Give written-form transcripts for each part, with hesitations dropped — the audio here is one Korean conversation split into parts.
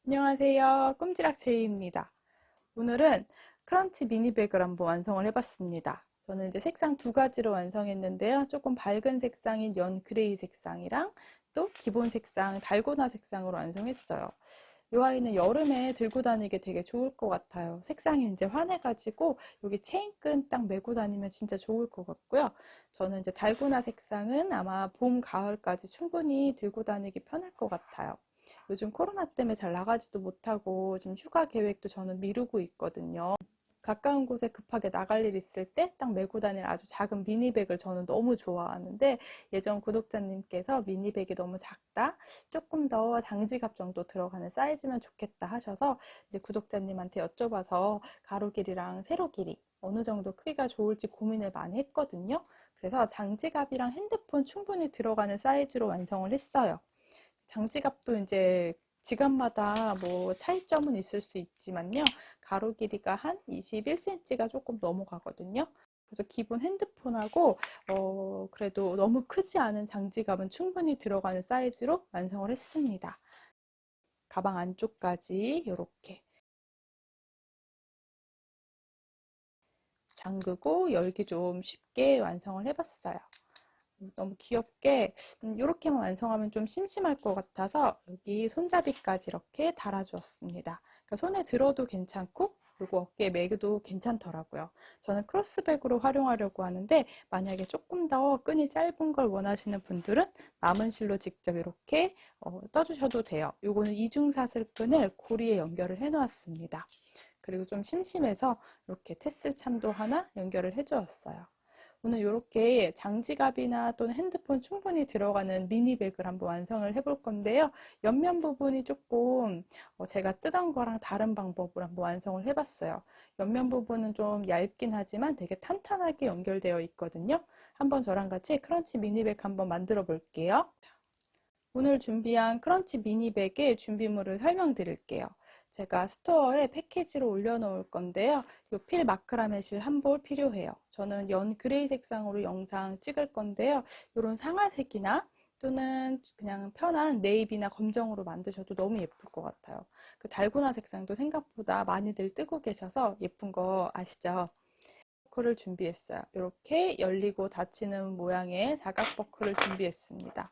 안녕하세요. 꼼지락 제이입니다. 오늘은 크런치 미니백을 한번 완성을 해봤습니다. 저는 이제 색상 두 가지로 완성했는데요. 조금 밝은 색상인 연 그레이 색상이랑 또 기본 색상 달고나 색상으로 완성했어요. 이 아이는 여름에 들고 다니기 되게 좋을 것 같아요. 색상이 이제 환해가지고 여기 체인끈 딱 메고 다니면 진짜 좋을 것 같고요. 저는 이제 달고나 색상은 아마 봄, 가을까지 충분히 들고 다니기 편할 것 같아요. 요즘 코로나 때문에 잘 나가지도 못하고 좀 휴가 계획도 저는 미루고 있거든요. 가까운 곳에 급하게 나갈 일 있을 때 딱 메고 다닐 아주 작은 미니백을 저는 너무 좋아하는데, 예전 구독자님께서 미니백이 너무 작다, 조금 더 장지갑 정도 들어가는 사이즈면 좋겠다 하셔서 이제 구독자님한테 여쭤봐서 가로 길이랑 세로 길이 어느 정도 크기가 좋을지 고민을 많이 했거든요. 그래서 장지갑이랑 핸드폰 충분히 들어가는 사이즈로 완성을 했어요. 장지갑도 이제 지갑마다 뭐 차이점은 있을 수 있지만요. 가로 길이가 한 21cm가 조금 넘어가거든요. 그래서 기본 핸드폰하고 그래도 너무 크지 않은 장지갑은 충분히 들어가는 사이즈로 완성을 했습니다. 가방 안쪽까지 이렇게 잠그고 열기 좀 쉽게 완성을 해봤어요. 너무 귀엽게 이렇게만 완성하면 좀 심심할 것 같아서 여기 손잡이까지 이렇게 달아주었습니다. 그러니까 손에 들어도 괜찮고 그리고 어깨에 매도 괜찮더라고요. 저는 크로스백으로 활용하려고 하는데 만약에 조금 더 끈이 짧은 걸 원하시는 분들은 남은 실로 직접 이렇게 떠주셔도 돼요. 이거는 이중사슬 끈을 고리에 연결을 해 놓았습니다. 그리고 좀 심심해서 이렇게 테슬 참도 하나 연결을 해 주었어요. 오늘 이렇게 장지갑이나 또는 핸드폰 충분히 들어가는 미니백을 한번 완성을 해볼 건데요. 옆면 부분이 조금 제가 뜨던 거랑 다른 방법으로 한번 완성을 해봤어요. 옆면 부분은 좀 얇긴 하지만 되게 탄탄하게 연결되어 있거든요. 한번 저랑 같이 크런치 미니백 한번 만들어 볼게요. 오늘 준비한 크런치 미니백의 준비물을 설명드릴게요. 제가 스토어에 패키지로 올려놓을 건데요. 이 필 마크라메실 한 볼 필요해요. 저는 연 그레이 색상으로 영상 찍을 건데요. 이런 상아색이나 또는 그냥 편한 네이비나 검정으로 만드셔도 너무 예쁠 것 같아요. 그 달고나 색상도 생각보다 많이들 뜨고 계셔서 예쁜 거 아시죠? 버클을 준비했어요. 이렇게 열리고 닫히는 모양의 사각 버클을 준비했습니다.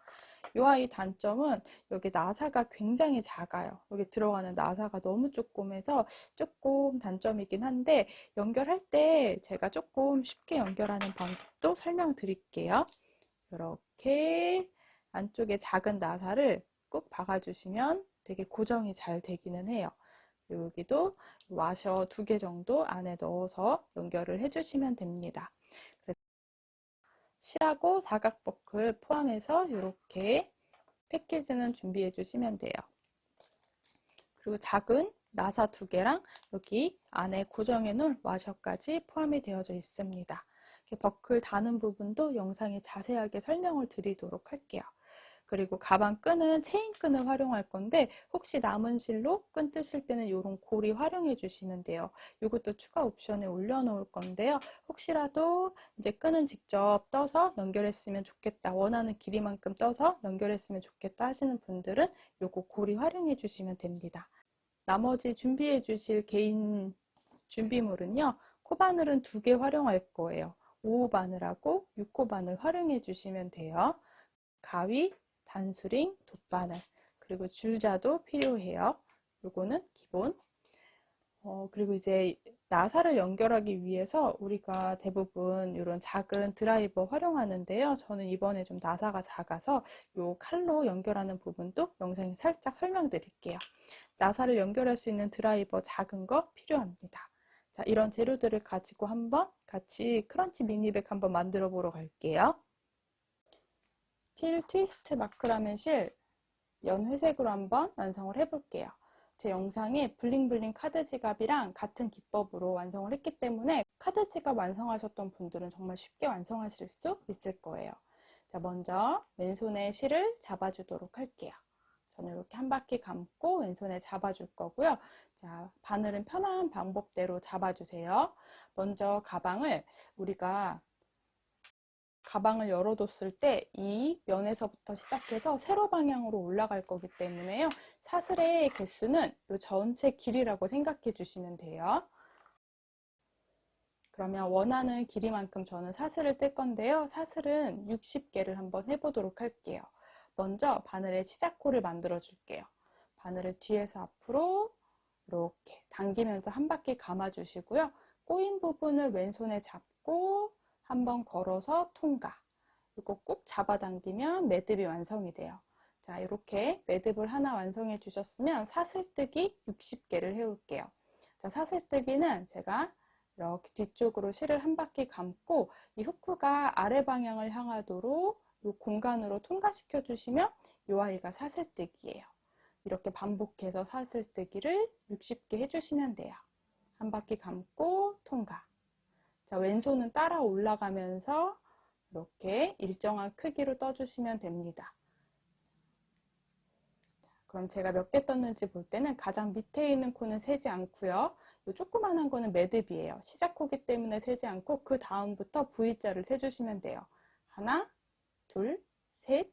이 아이 단점은 여기 나사가 굉장히 작아요. 여기 들어가는 나사가 너무 조그매서 조금 단점이긴 한데, 연결할 때 제가 조금 쉽게 연결하는 방법도 설명드릴게요. 이렇게 안쪽에 작은 나사를 꾹 박아주시면 되게 고정이 잘 되기는 해요. 여기도 와셔 2개 정도 안에 넣어서 연결을 해주시면 됩니다. 그래서 실하고 사각 버클 포함해서 이렇게 패키지는 준비해 주시면 돼요. 그리고 작은 나사 2개랑 여기 안에 고정해 놓은 와셔까지 포함이 되어져 있습니다. 버클 다는 부분도 영상에 자세하게 설명을 드리도록 할게요. 그리고 가방 끈은 체인끈을 활용할 건데, 혹시 남은 실로 끈 뜨실 때는 이런 고리 활용해 주시면 돼요. 이것도 추가 옵션에 올려놓을 건데요. 혹시라도 이제 끈은 직접 떠서 연결했으면 좋겠다, 원하는 길이만큼 떠서 연결했으면 좋겠다 하시는 분들은 이거 고리 활용해 주시면 됩니다. 나머지 준비해 주실 개인 준비물은요, 코바늘은 2개 활용할 거예요. 5호 바늘하고 6호 바늘 활용해 주시면 돼요. 가위, 단수링, 돗바늘, 그리고 줄자도 필요해요. 요거는 기본. 그리고 이제 나사를 연결하기 위해서 우리가 대부분 이런 작은 드라이버 활용하는데요. 저는 이번에 좀 나사가 작아서 요 칼로 연결하는 부분도 영상에 살짝 설명드릴게요. 나사를 연결할 수 있는 드라이버 작은 거 필요합니다. 자, 이런 재료들을 가지고 한번 같이 크런치 미니백 한번 만들어 보러 갈게요. 필 트위스트 마크라메실 연 회색으로 한번 완성을 해볼게요. 제 영상에 블링블링 카드 지갑이랑 같은 기법으로 완성을 했기 때문에 카드 지갑 완성하셨던 분들은 정말 쉽게 완성하실 수 있을 거예요. 자, 먼저 왼손에 실을 잡아주도록 할게요. 저는 이렇게 한 바퀴 감고 왼손에 잡아줄 거고요. 자, 바늘은 편한 방법대로 잡아주세요. 먼저 가방을 우리가 가방을 열어뒀을 때 이 면에서부터 시작해서 세로 방향으로 올라갈 거기 때문에요. 사슬의 개수는 이 전체 길이라고 생각해 주시면 돼요. 그러면 원하는 길이만큼 저는 사슬을 뜰 건데요. 사슬은 60개를 한번 해보도록 할게요. 먼저 바늘의 시작코를 만들어 줄게요. 바늘을 뒤에서 앞으로 이렇게 당기면서 한 바퀴 감아 주시고요. 꼬인 부분을 왼손에 잡고 한번 걸어서 통과. 이거 꾹 잡아당기면 매듭이 완성이 돼요. 자, 이렇게 매듭을 하나 완성해 주셨으면 사슬뜨기 60개를 해올게요. 자, 사슬뜨기는 제가 이렇게 뒤쪽으로 실을 한 바퀴 감고 이 후크가 아래 방향을 향하도록 이 공간으로 통과시켜 주시면 이 아이가 사슬뜨기예요. 이렇게 반복해서 사슬뜨기를 60개 해주시면 돼요. 한 바퀴 감고 통과. 자, 왼손은 따라 올라가면서 이렇게 일정한 크기로 떠주시면 됩니다. 그럼 제가 몇 개 떴는지 볼 때는 가장 밑에 있는 코는 세지 않고요. 이 조그만한 거는 매듭이에요. 시작 코기 때문에 세지 않고 그 다음부터 V자를 세주시면 돼요. 하나, 둘, 셋,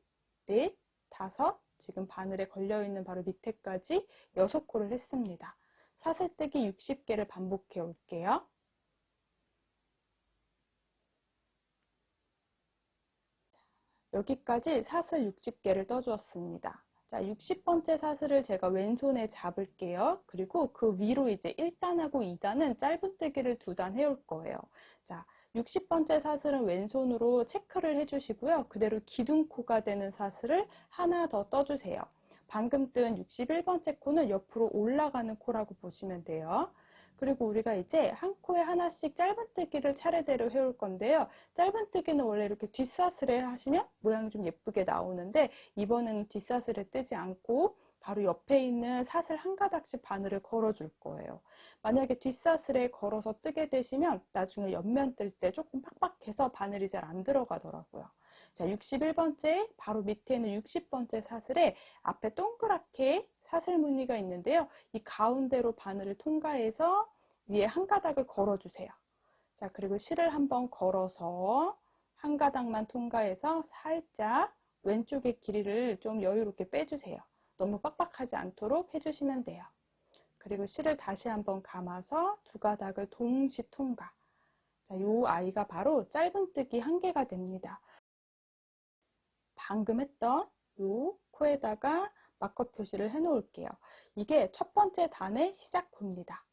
넷, 다섯, 지금 바늘에 걸려있는 바로 밑에까지 6코를 했습니다. 사슬뜨기 60개를 반복해 올게요. 여기까지 사슬 60개를 떠주었습니다. 자, 60번째 사슬을 제가 왼손에 잡을게요. 그리고 그 위로 이제 1단하고 2단은 짧은뜨기를 2단 해올 거예요. 자, 60번째 사슬은 왼손으로 체크를 해주시고요. 그대로 기둥코가 되는 사슬을 하나 더 떠주세요. 방금 뜬 61번째 코는 옆으로 올라가는 코라고 보시면 돼요. 그리고 우리가 이제 한 코에 하나씩 짧은뜨기를 차례대로 해올 건데요. 짧은뜨기는 원래 이렇게 뒷사슬에 하시면 모양이 좀 예쁘게 나오는데 이번에는 뒷사슬에 뜨지 않고 바로 옆에 있는 사슬 한 가닥씩 바늘을 걸어줄 거예요. 만약에 뒷사슬에 걸어서 뜨게 되시면 나중에 옆면 뜰 때 조금 팍팍해서 바늘이 잘 안 들어가더라고요. 자, 61번째 바로 밑에 있는 60번째 사슬에 앞에 동그랗게 사슬 무늬가 있는데요. 이 가운데로 바늘을 통과해서 위에 한 가닥을 걸어주세요. 자, 그리고 실을 한번 걸어서 한 가닥만 통과해서 살짝 왼쪽의 길이를 좀 여유롭게 빼주세요. 너무 빡빡하지 않도록 해주시면 돼요. 그리고 실을 다시 한번 감아서 두 가닥을 동시 통과. 자, 이 아이가 바로 짧은뜨기 1개가 됩니다. 방금 했던 이 코에다가 마커 표시를 해 놓을게요. 이게 첫 번째 단의 시작 코입니다.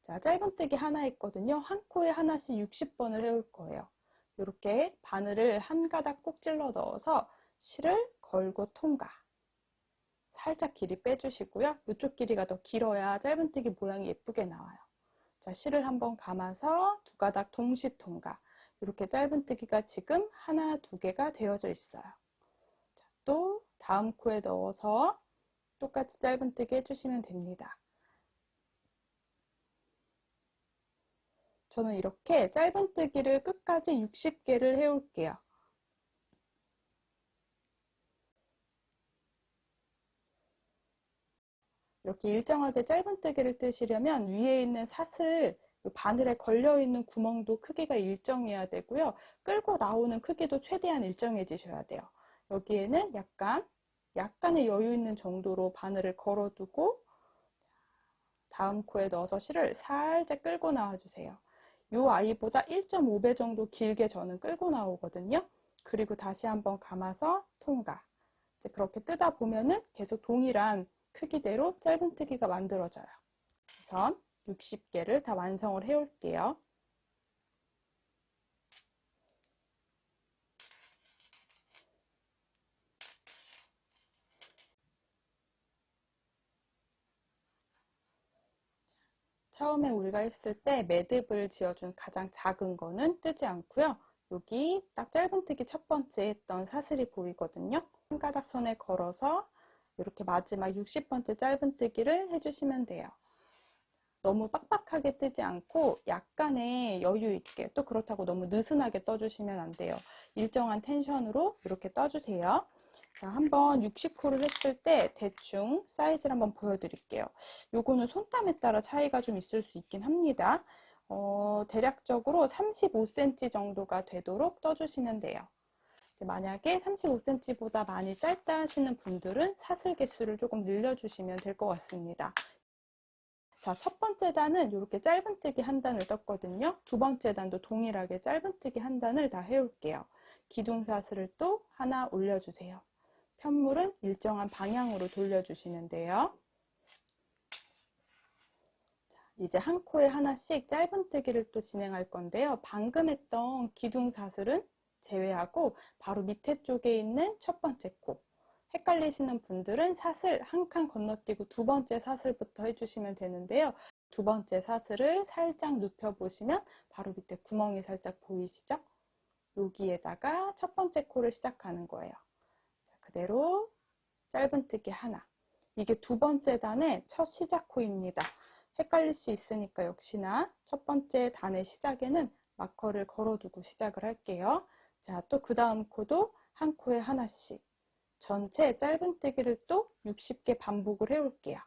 자, 짧은뜨기 하나 있거든요. 한 코에 하나씩 60번을 해올 거예요. 이렇게 바늘을 한 가닥 꼭 찔러 넣어서 실을 걸고 통과. 살짝 길이 빼주시고요. 이쪽 길이가 더 길어야 짧은뜨기 모양이 예쁘게 나와요. 자, 실을 한번 감아서 두 가닥 동시 통과. 이렇게 짧은뜨기가 지금 하나, 2개가 되어져 있어요. 자, 또 다음 코에 넣어서 똑같이 짧은뜨기 해주시면 됩니다. 저는 이렇게 짧은뜨기를 끝까지 60개를 해올게요. 이렇게 일정하게 짧은뜨기를 뜨시려면 위에 있는 사슬, 바늘에 걸려있는 구멍도 크기가 일정해야 되고요. 끌고 나오는 크기도 최대한 일정해지셔야 돼요. 여기에는 약간의 여유 있는 정도로 바늘을 걸어두고 다음 코에 넣어서 실을 살짝 끌고 나와주세요. 이 아이보다 1.5배 정도 길게 저는 끌고 나오거든요. 그리고 다시 한번 감아서 통과. 이제 그렇게 뜨다 보면은 계속 동일한 크기대로 짧은뜨기가 만들어져요. 우선 60개를 다 완성을 해올게요. 처음에 우리가 했을 때 매듭을 지어준 가장 작은 거는 뜨지 않고요. 여기 딱 짧은뜨기 첫 번째 했던 사슬이 보이거든요. 한 가닥 선에 걸어서 이렇게 마지막 60번째 짧은뜨기를 해주시면 돼요. 너무 빡빡하게 뜨지 않고 약간의 여유 있게, 또 그렇다고 너무 느슨하게 떠주시면 안 돼요. 일정한 텐션으로 이렇게 떠주세요. 자, 한번 60코를 했을 때 대충 사이즈를 한번 보여드릴게요. 요거는 손땀에 따라 차이가 좀 있을 수 있긴 합니다. 대략적으로 35cm 정도가 되도록 떠주시면 돼요. 만약에 35cm보다 많이 짧다 하시는 분들은 사슬 개수를 조금 늘려주시면 될 것 같습니다. 자, 첫 번째 단은 이렇게 짧은뜨기 한 단을 떴거든요. 두 번째 단도 동일하게 짧은뜨기 한 단을 다 해올게요. 기둥사슬을 또 하나 올려주세요. 편물은 일정한 방향으로 돌려주시면 돼요. 이제 한 코에 하나씩 짧은뜨기를 또 진행할 건데요. 방금 했던 기둥사슬은 제외하고 바로 밑에 쪽에 있는 첫 번째 코, 헷갈리시는 분들은 사슬 한 칸 건너뛰고 두 번째 사슬부터 해주시면 되는데요. 두 번째 사슬을 살짝 눕혀 보시면 바로 밑에 구멍이 살짝 보이시죠? 여기에다가 첫 번째 코를 시작하는 거예요. 자, 그대로 짧은뜨기 하나. 이게 두 번째 단의 첫 시작 코입니다. 헷갈릴 수 있으니까 역시나 첫 번째 단의 시작에는 마커를 걸어두고 시작을 할게요. 자, 또 그 다음 코도 한 코에 하나씩 전체 짧은뜨기를 또 60개 반복을 해올게요.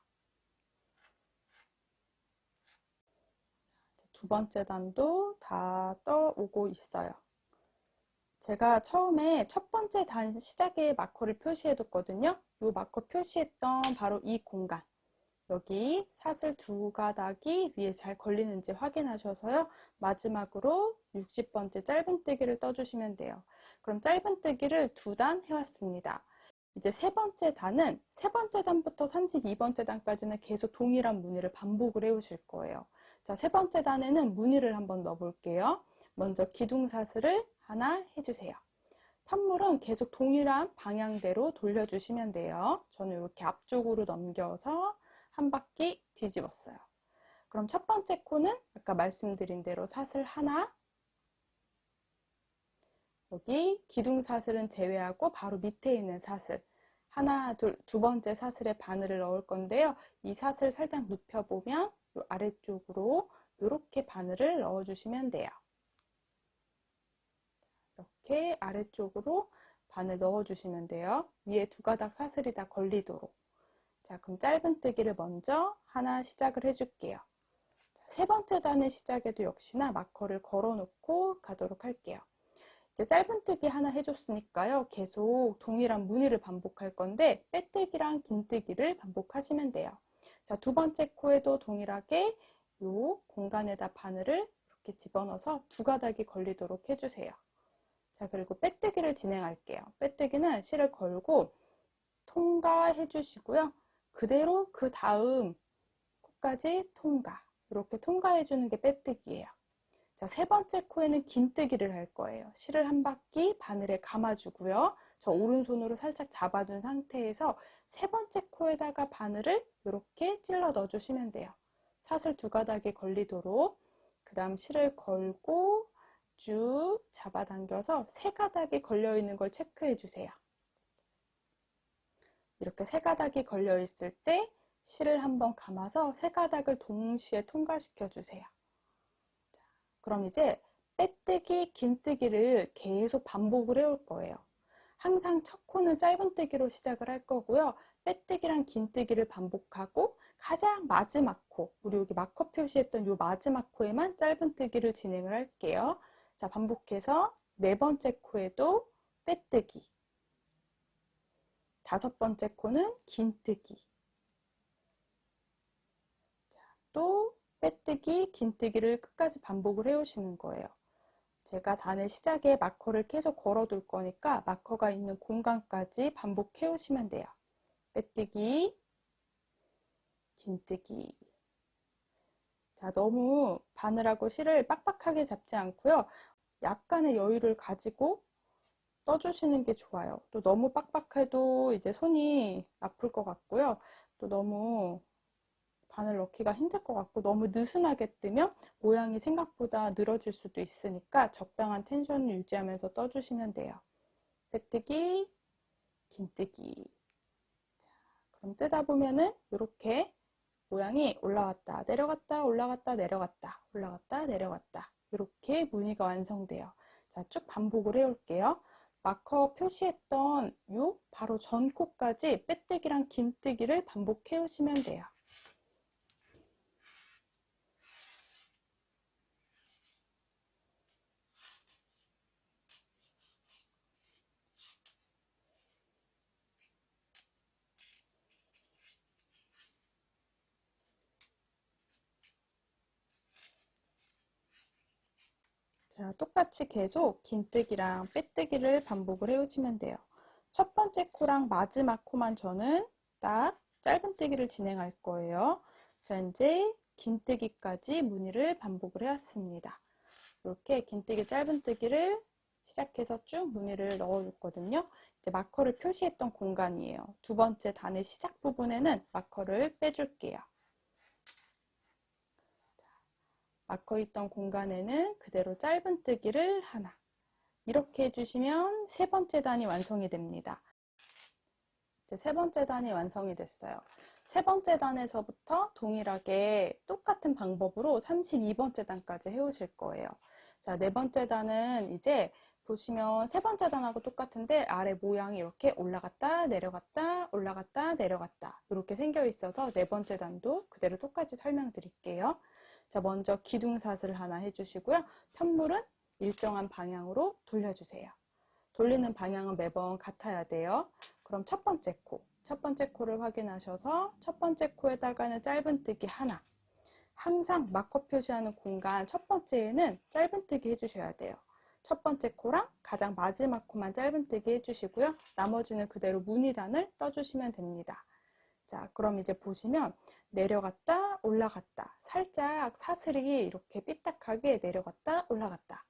두 번째 단도 다 떠오고 있어요. 제가 처음에 첫 번째 단 시작에 마커를 표시해 뒀거든요. 이 마커 표시했던 바로 이 공간, 여기 사슬 두 가닥이 위에 잘 걸리는지 확인하셔서요. 마지막으로 60번째 짧은뜨기를 떠주시면 돼요. 그럼 짧은뜨기를 두 단 해왔습니다. 이제 세 번째 단은 세 번째 단부터 32번째 단까지는 계속 동일한 무늬를 반복을 해오실 거예요. 자, 세 번째 단에는 무늬를 한번 넣어 볼게요. 먼저 기둥사슬을 하나 해주세요. 편물은 계속 동일한 방향대로 돌려주시면 돼요. 저는 이렇게 앞쪽으로 넘겨서 한 바퀴 뒤집었어요. 그럼 첫 번째 코는 아까 말씀드린 대로 사슬 하나, 여기 기둥사슬은 제외하고 바로 밑에 있는 사슬 하나, 둘, 두 번째 사슬에 바늘을 넣을 건데요. 이 사슬 살짝 눕혀보면 이 아래쪽으로 이렇게 바늘을 넣어주시면 돼요. 이렇게 아래쪽으로 바늘 넣어주시면 돼요. 위에 두 가닥 사슬이 다 걸리도록. 자, 그럼 짧은뜨기를 먼저 하나 시작을 해줄게요. 세 번째 단의 시작에도 역시나 마커를 걸어 놓고 가도록 할게요. 이제 짧은뜨기 하나 해줬으니까요. 계속 동일한 무늬를 반복할 건데 빼뜨기랑 긴뜨기를 반복하시면 돼요. 자, 두 번째 코에도 동일하게 이 공간에다 바늘을 이렇게 집어넣어서 두 가닥이 걸리도록 해주세요. 자, 그리고 빼뜨기를 진행할게요. 빼뜨기는 실을 걸고 통과해 주시고요. 그대로 그 다음 코까지 통과. 이렇게 통과해 주는 게 빼뜨기예요. 자, 세 번째 코에는 긴뜨기를 할 거예요. 실을 한 바퀴 바늘에 감아주고요. 저 오른손으로 살짝 잡아준 상태에서 세 번째 코에다가 바늘을 이렇게 찔러 넣어주시면 돼요. 사슬 두 가닥이 걸리도록. 그 다음 실을 걸고 쭉 잡아당겨서 세 가닥이 걸려있는 걸 체크해 주세요. 이렇게 세 가닥이 걸려 있을 때 실을 한번 감아서 세 가닥을 동시에 통과시켜 주세요. 자, 그럼 이제 빼뜨기, 긴뜨기를 계속 반복을 해올 거예요. 항상 첫 코는 짧은뜨기로 시작을 할 거고요. 빼뜨기랑 긴뜨기를 반복하고 가장 마지막 코, 우리 여기 마커 표시했던 이 마지막 코에만 짧은뜨기를 진행을 할게요. 자, 반복해서 네 번째 코에도 빼뜨기, 다섯 번째 코는 긴뜨기, 또 빼뜨기, 긴뜨기를 끝까지 반복을 해오시는 거예요. 제가 단의 시작에 마커를 계속 걸어둘 거니까 마커가 있는 공간까지 반복해 오시면 돼요. 빼뜨기, 긴뜨기. 자, 너무 바늘하고 실을 빡빡하게 잡지 않고요. 약간의 여유를 가지고 떠주시는 게 좋아요. 또 너무 빡빡해도 이제 손이 아플 것 같고요. 또 너무 바늘 넣기가 힘들 것 같고 너무 느슨하게 뜨면 모양이 생각보다 늘어질 수도 있으니까 적당한 텐션을 유지하면서 떠주시면 돼요. 빼뜨기, 긴뜨기. 자, 그럼 뜨다 보면은 이렇게 모양이 올라왔다 내려갔다 올라갔다 내려갔다 올라갔다 내려갔다 이렇게 무늬가 완성돼요. 자, 쭉 반복을 해올게요. 마커 표시했던 요 바로 전 코까지 빼뜨기랑 긴뜨기를 반복해 오시면 돼요. 자, 똑같이 계속 긴뜨기랑 빼뜨기를 반복을 해오시면 돼요. 첫 번째 코랑 마지막 코만 저는 딱 짧은뜨기를 진행할 거예요. 자, 이제 긴뜨기까지 무늬를 반복을 해왔습니다. 이렇게 긴뜨기, 짧은뜨기를 시작해서 쭉 무늬를 넣어줬거든요. 이제 마커를 표시했던 공간이에요. 두 번째 단의 시작 부분에는 마커를 빼줄게요. 마커 있던 공간에는 그대로 짧은뜨기를 하나. 이렇게 해주시면 세 번째 단이 완성이 됩니다. 이제 세 번째 단이 완성이 됐어요. 세 번째 단에서부터 동일하게 똑같은 방법으로 32번째 단까지 해오실 거예요. 자, 네 번째 단은 이제 보시면 세 번째 단하고 똑같은데 아래 모양이 이렇게 올라갔다 내려갔다 올라갔다 내려갔다 이렇게 생겨 있어서 네 번째 단도 그대로 똑같이 설명드릴게요. 자, 먼저 기둥사슬 하나 해주시고요. 편물은 일정한 방향으로 돌려주세요. 돌리는 방향은 매번 같아야 돼요. 그럼 첫 번째 코를 확인하셔서 첫 번째 코에다가는 짧은뜨기 하나. 항상 마커 표시하는 공간 첫 번째에는 짧은뜨기 해주셔야 돼요. 첫 번째 코랑 가장 마지막 코만 짧은뜨기 해주시고요. 나머지는 그대로 무늬단을 떠주시면 됩니다. 자, 그럼 이제 보시면 내려갔다 올라갔다 살짝 사슬이 이렇게 삐딱하게 내려갔다 올라갔다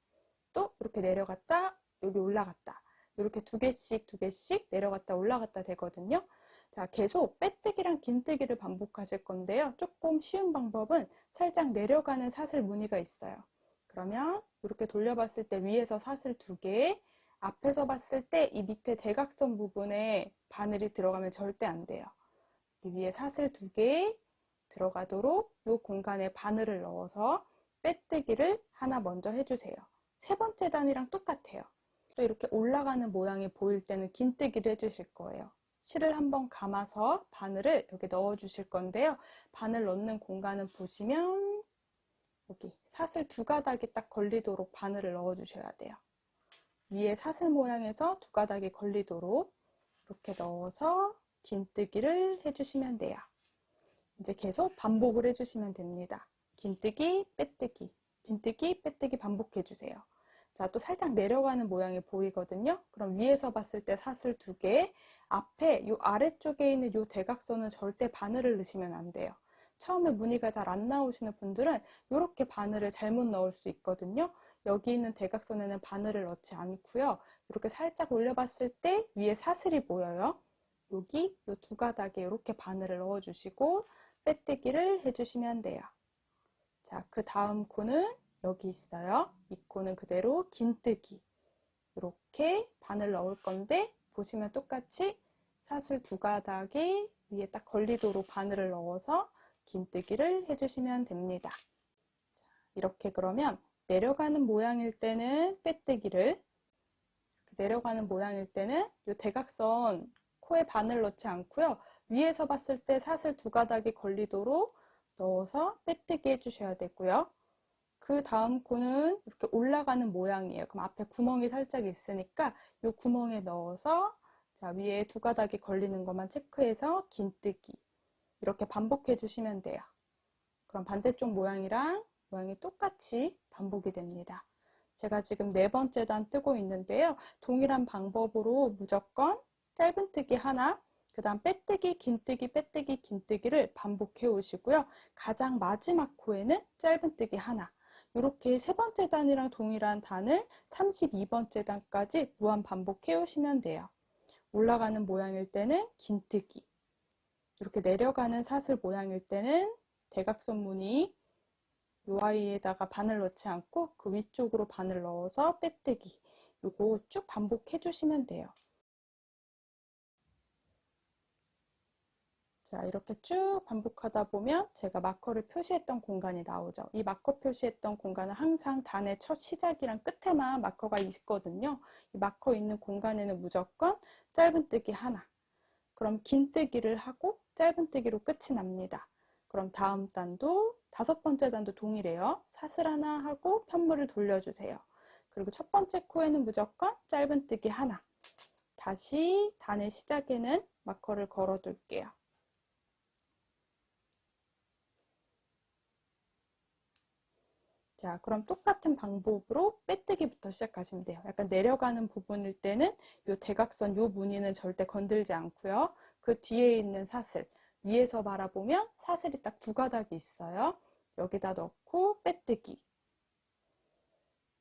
또 이렇게 내려갔다 여기 올라갔다 이렇게 두 개씩 내려갔다 올라갔다 되거든요. 자, 계속 빼뜨기랑 긴뜨기를 반복하실 건데요. 조금 쉬운 방법은 살짝 내려가는 사슬 무늬가 있어요. 그러면 이렇게 돌려봤을 때 위에서 사슬 2개, 앞에서 봤을 때 이 밑에 대각선 부분에 바늘이 들어가면 절대 안 돼요. 위에 사슬 2개 들어가도록 이 공간에 바늘을 넣어서 빼뜨기를 하나 먼저 해주세요. 세 번째 단이랑 똑같아요. 또 이렇게 올라가는 모양이 보일 때는 긴뜨기를 해주실 거예요. 실을 한번 감아서 바늘을 여기 넣어 주실 건데요. 바늘 넣는 공간은 보시면 여기 사슬 2가닥이 딱 걸리도록 바늘을 넣어 주셔야 돼요. 위에 사슬 모양에서 2가닥이 걸리도록 이렇게 넣어서 긴뜨기를 해주시면 돼요. 이제 계속 반복을 해주시면 됩니다. 긴뜨기, 빼뜨기, 긴뜨기, 빼뜨기 반복해주세요. 자, 또 살짝 내려가는 모양이 보이거든요. 그럼 위에서 봤을 때 사슬 2개, 앞에 이 아래쪽에 있는 이 대각선은 절대 바늘을 넣으시면 안 돼요. 처음에 무늬가 잘 안 나오시는 분들은 이렇게 바늘을 잘못 넣을 수 있거든요. 여기 있는 대각선에는 바늘을 넣지 않고요. 이렇게 살짝 올려봤을 때 위에 사슬이 보여요. 여기 이 2가닥에 이렇게 바늘을 넣어주시고 빼뜨기를 해주시면 돼요. 자, 그 다음 코는 여기 있어요. 이 코는 그대로 긴뜨기. 이렇게 바늘 넣을 건데 보시면 똑같이 사슬 2가닥이 위에 딱 걸리도록 바늘을 넣어서 긴뜨기를 해주시면 됩니다. 이렇게 그러면 내려가는 모양일 때는 빼뜨기를, 내려가는 모양일 때는 이 대각선 코에 바늘 넣지 않고요. 위에서 봤을 때 사슬 2가닥이 걸리도록 넣어서 빼뜨기 해주셔야 되고요. 그 다음 코는 이렇게 올라가는 모양이에요. 그럼 앞에 구멍이 살짝 있으니까 이 구멍에 넣어서 자, 위에 2가닥이 걸리는 것만 체크해서 긴뜨기 이렇게 반복해 주시면 돼요. 그럼 반대쪽 모양이랑 모양이 똑같이 반복이 됩니다. 제가 지금 네 번째 단 뜨고 있는데요. 동일한 방법으로 무조건 짧은뜨기 하나, 그 다음 빼뜨기, 긴뜨기, 빼뜨기, 긴뜨기를 반복해 오시고요. 가장 마지막 코에는 짧은뜨기 하나, 이렇게 세 번째 단이랑 동일한 단을 32번째 단까지 무한 반복해 오시면 돼요. 올라가는 모양일 때는 긴뜨기, 이렇게 내려가는 사슬 모양일 때는 대각선 무늬 요 아이에다가 바늘 넣지 않고 그 위쪽으로 바늘 넣어서 빼뜨기, 요거 쭉 반복해 주시면 돼요. 자, 이렇게 쭉 반복하다 보면 제가 마커를 표시했던 공간이 나오죠. 이 마커 표시했던 공간은 항상 단의 첫 시작이랑 끝에만 마커가 있거든요. 이 마커 있는 공간에는 무조건 짧은뜨기 하나, 그럼 긴뜨기를 하고 짧은뜨기로 끝이 납니다. 그럼 다음 단도 5번째 단도 동일해요. 사슬 하나 하고 편물을 돌려주세요. 그리고 첫 번째 코에는 무조건 짧은뜨기 하나. 다시 단의 시작에는 마커를 걸어 둘게요. 자, 그럼 똑같은 방법으로 빼뜨기부터 시작하시면 돼요. 약간 내려가는 부분일 때는 이 대각선, 이 무늬는 절대 건들지 않고요. 그 뒤에 있는 사슬, 위에서 바라보면 사슬이 딱 두 가닥이 있어요. 여기다 넣고 빼뜨기.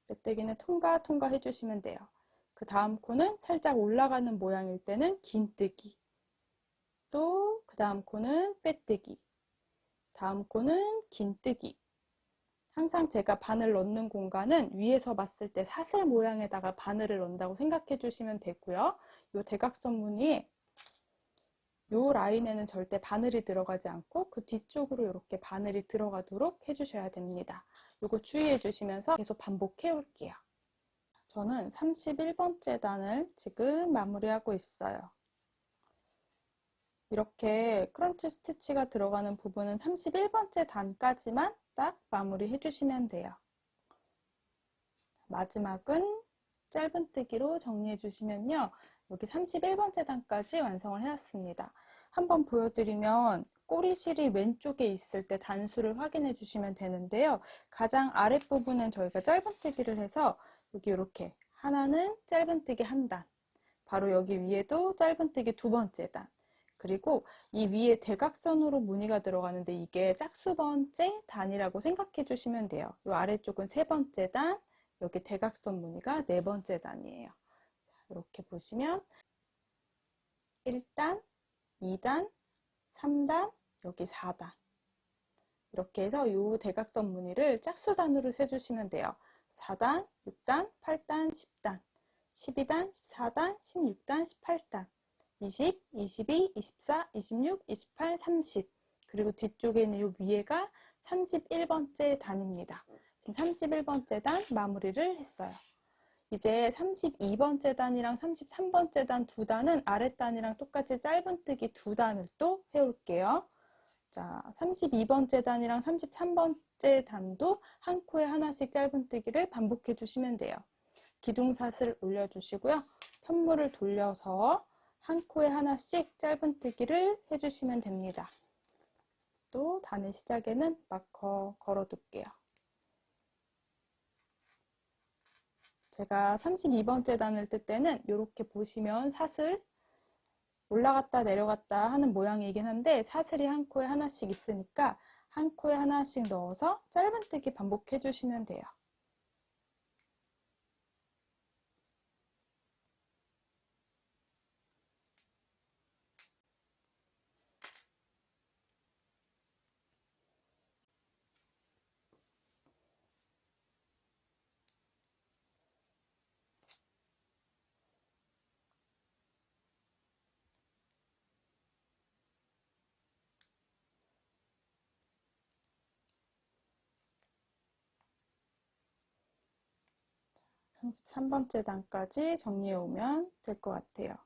빼뜨기는 통과 해주시면 돼요. 그 다음 코는 살짝 올라가는 모양일 때는 긴뜨기. 또 그 다음 코는 빼뜨기. 다음 코는 긴뜨기. 항상 제가 바늘 넣는 공간은 위에서 봤을 때 사슬 모양에다가 바늘을 넣는다고 생각해 주시면 되고요. 이 대각선 무늬에 이 라인에는 절대 바늘이 들어가지 않고 그 뒤쪽으로 이렇게 바늘이 들어가도록 해주셔야 됩니다. 이거 주의해 주시면서 계속 반복해 올게요. 저는 31번째 단을 지금 마무리하고 있어요. 이렇게 크런치 스티치가 들어가는 부분은 31번째 단까지만 딱 마무리 해주시면 돼요. 마지막은 짧은뜨기로 정리해 주시면요. 여기 31번째 단까지 완성을 해왔습니다. 한번 보여드리면 꼬리실이 왼쪽에 있을 때 단수를 확인해 주시면 되는데요. 가장 아랫부분은 저희가 짧은뜨기를 해서 여기 이렇게 하나는 짧은뜨기 한 단, 바로 여기 위에도 짧은뜨기 두 번째 단, 그리고 이 위에 대각선으로 무늬가 들어가는데 이게 짝수번째 단이라고 생각해 주시면 돼요. 이 아래쪽은 세 번째 단, 여기 대각선 무늬가 네 번째 단이에요. 이렇게 보시면 1단, 2단, 3단, 여기 4단. 이렇게 해서 이 대각선 무늬를 짝수단으로 세주시면 돼요. 4단, 6단, 8단, 10단, 12단, 14단, 16단, 18단. 20, 22, 24, 26, 28, 30. 그리고 뒤쪽에 있는 이 위에가 31번째 단입니다. 지금 31번째 단 마무리를 했어요. 이제 32번째 단이랑 33번째 단 두 단은 아랫단이랑 똑같이 짧은뜨기 두 단을 또 해올게요. 자, 32번째 단이랑 33번째 단도 한 코에 하나씩 짧은뜨기를 반복해 주시면 돼요. 기둥사슬 올려주시고요. 편물을 돌려서 한 코에 하나씩 짧은뜨기를 해주시면 됩니다. 또 단의 시작에는 마커 걸어둘게요. 제가 32번째 단을 뜰 때는 이렇게 보시면 사슬 올라갔다 내려갔다 하는 모양이긴 한데 사슬이 한 코에 하나씩 있으니까 한 코에 하나씩 넣어서 짧은뜨기 반복해 주시면 돼요. 자, 33번째 단까지 정리해 오면 될 것 같아요.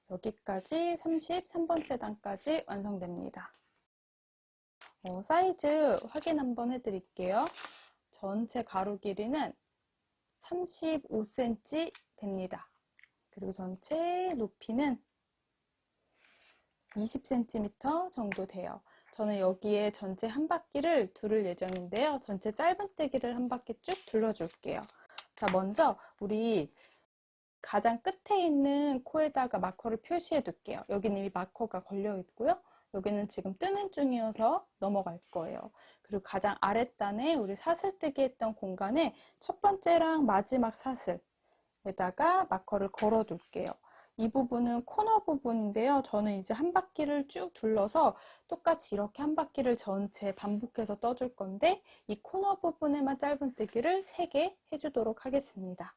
여기까지 33번째 단까지 완성됩니다. 사이즈 확인 한번 해드릴게요. 전체 가로 길이는 35cm 됩니다. 그리고 전체 높이는 20cm 정도 돼요. 저는 여기에 전체 한 바퀴를 두를 예정인데요. 전체 짧은뜨기를 한 바퀴 쭉 둘러줄게요. 자, 먼저 우리 가장 끝에 있는 코에다가 마커를 표시해 둘게요. 여기는 이미 마커가 걸려 있고요. 여기는 지금 뜨는 중이어서 넘어갈 거예요. 그리고 가장 아랫단에 우리 사슬뜨기 했던 공간에 첫 번째랑 마지막 사슬에다가 마커를 걸어 둘게요. 이 부분은 코너 부분인데요. 저는 이제 한 바퀴를 쭉 둘러서 똑같이 이렇게 한 바퀴를 전체 반복해서 떠줄 건데 이 코너 부분에만 짧은뜨기를 3개 해주도록 하겠습니다.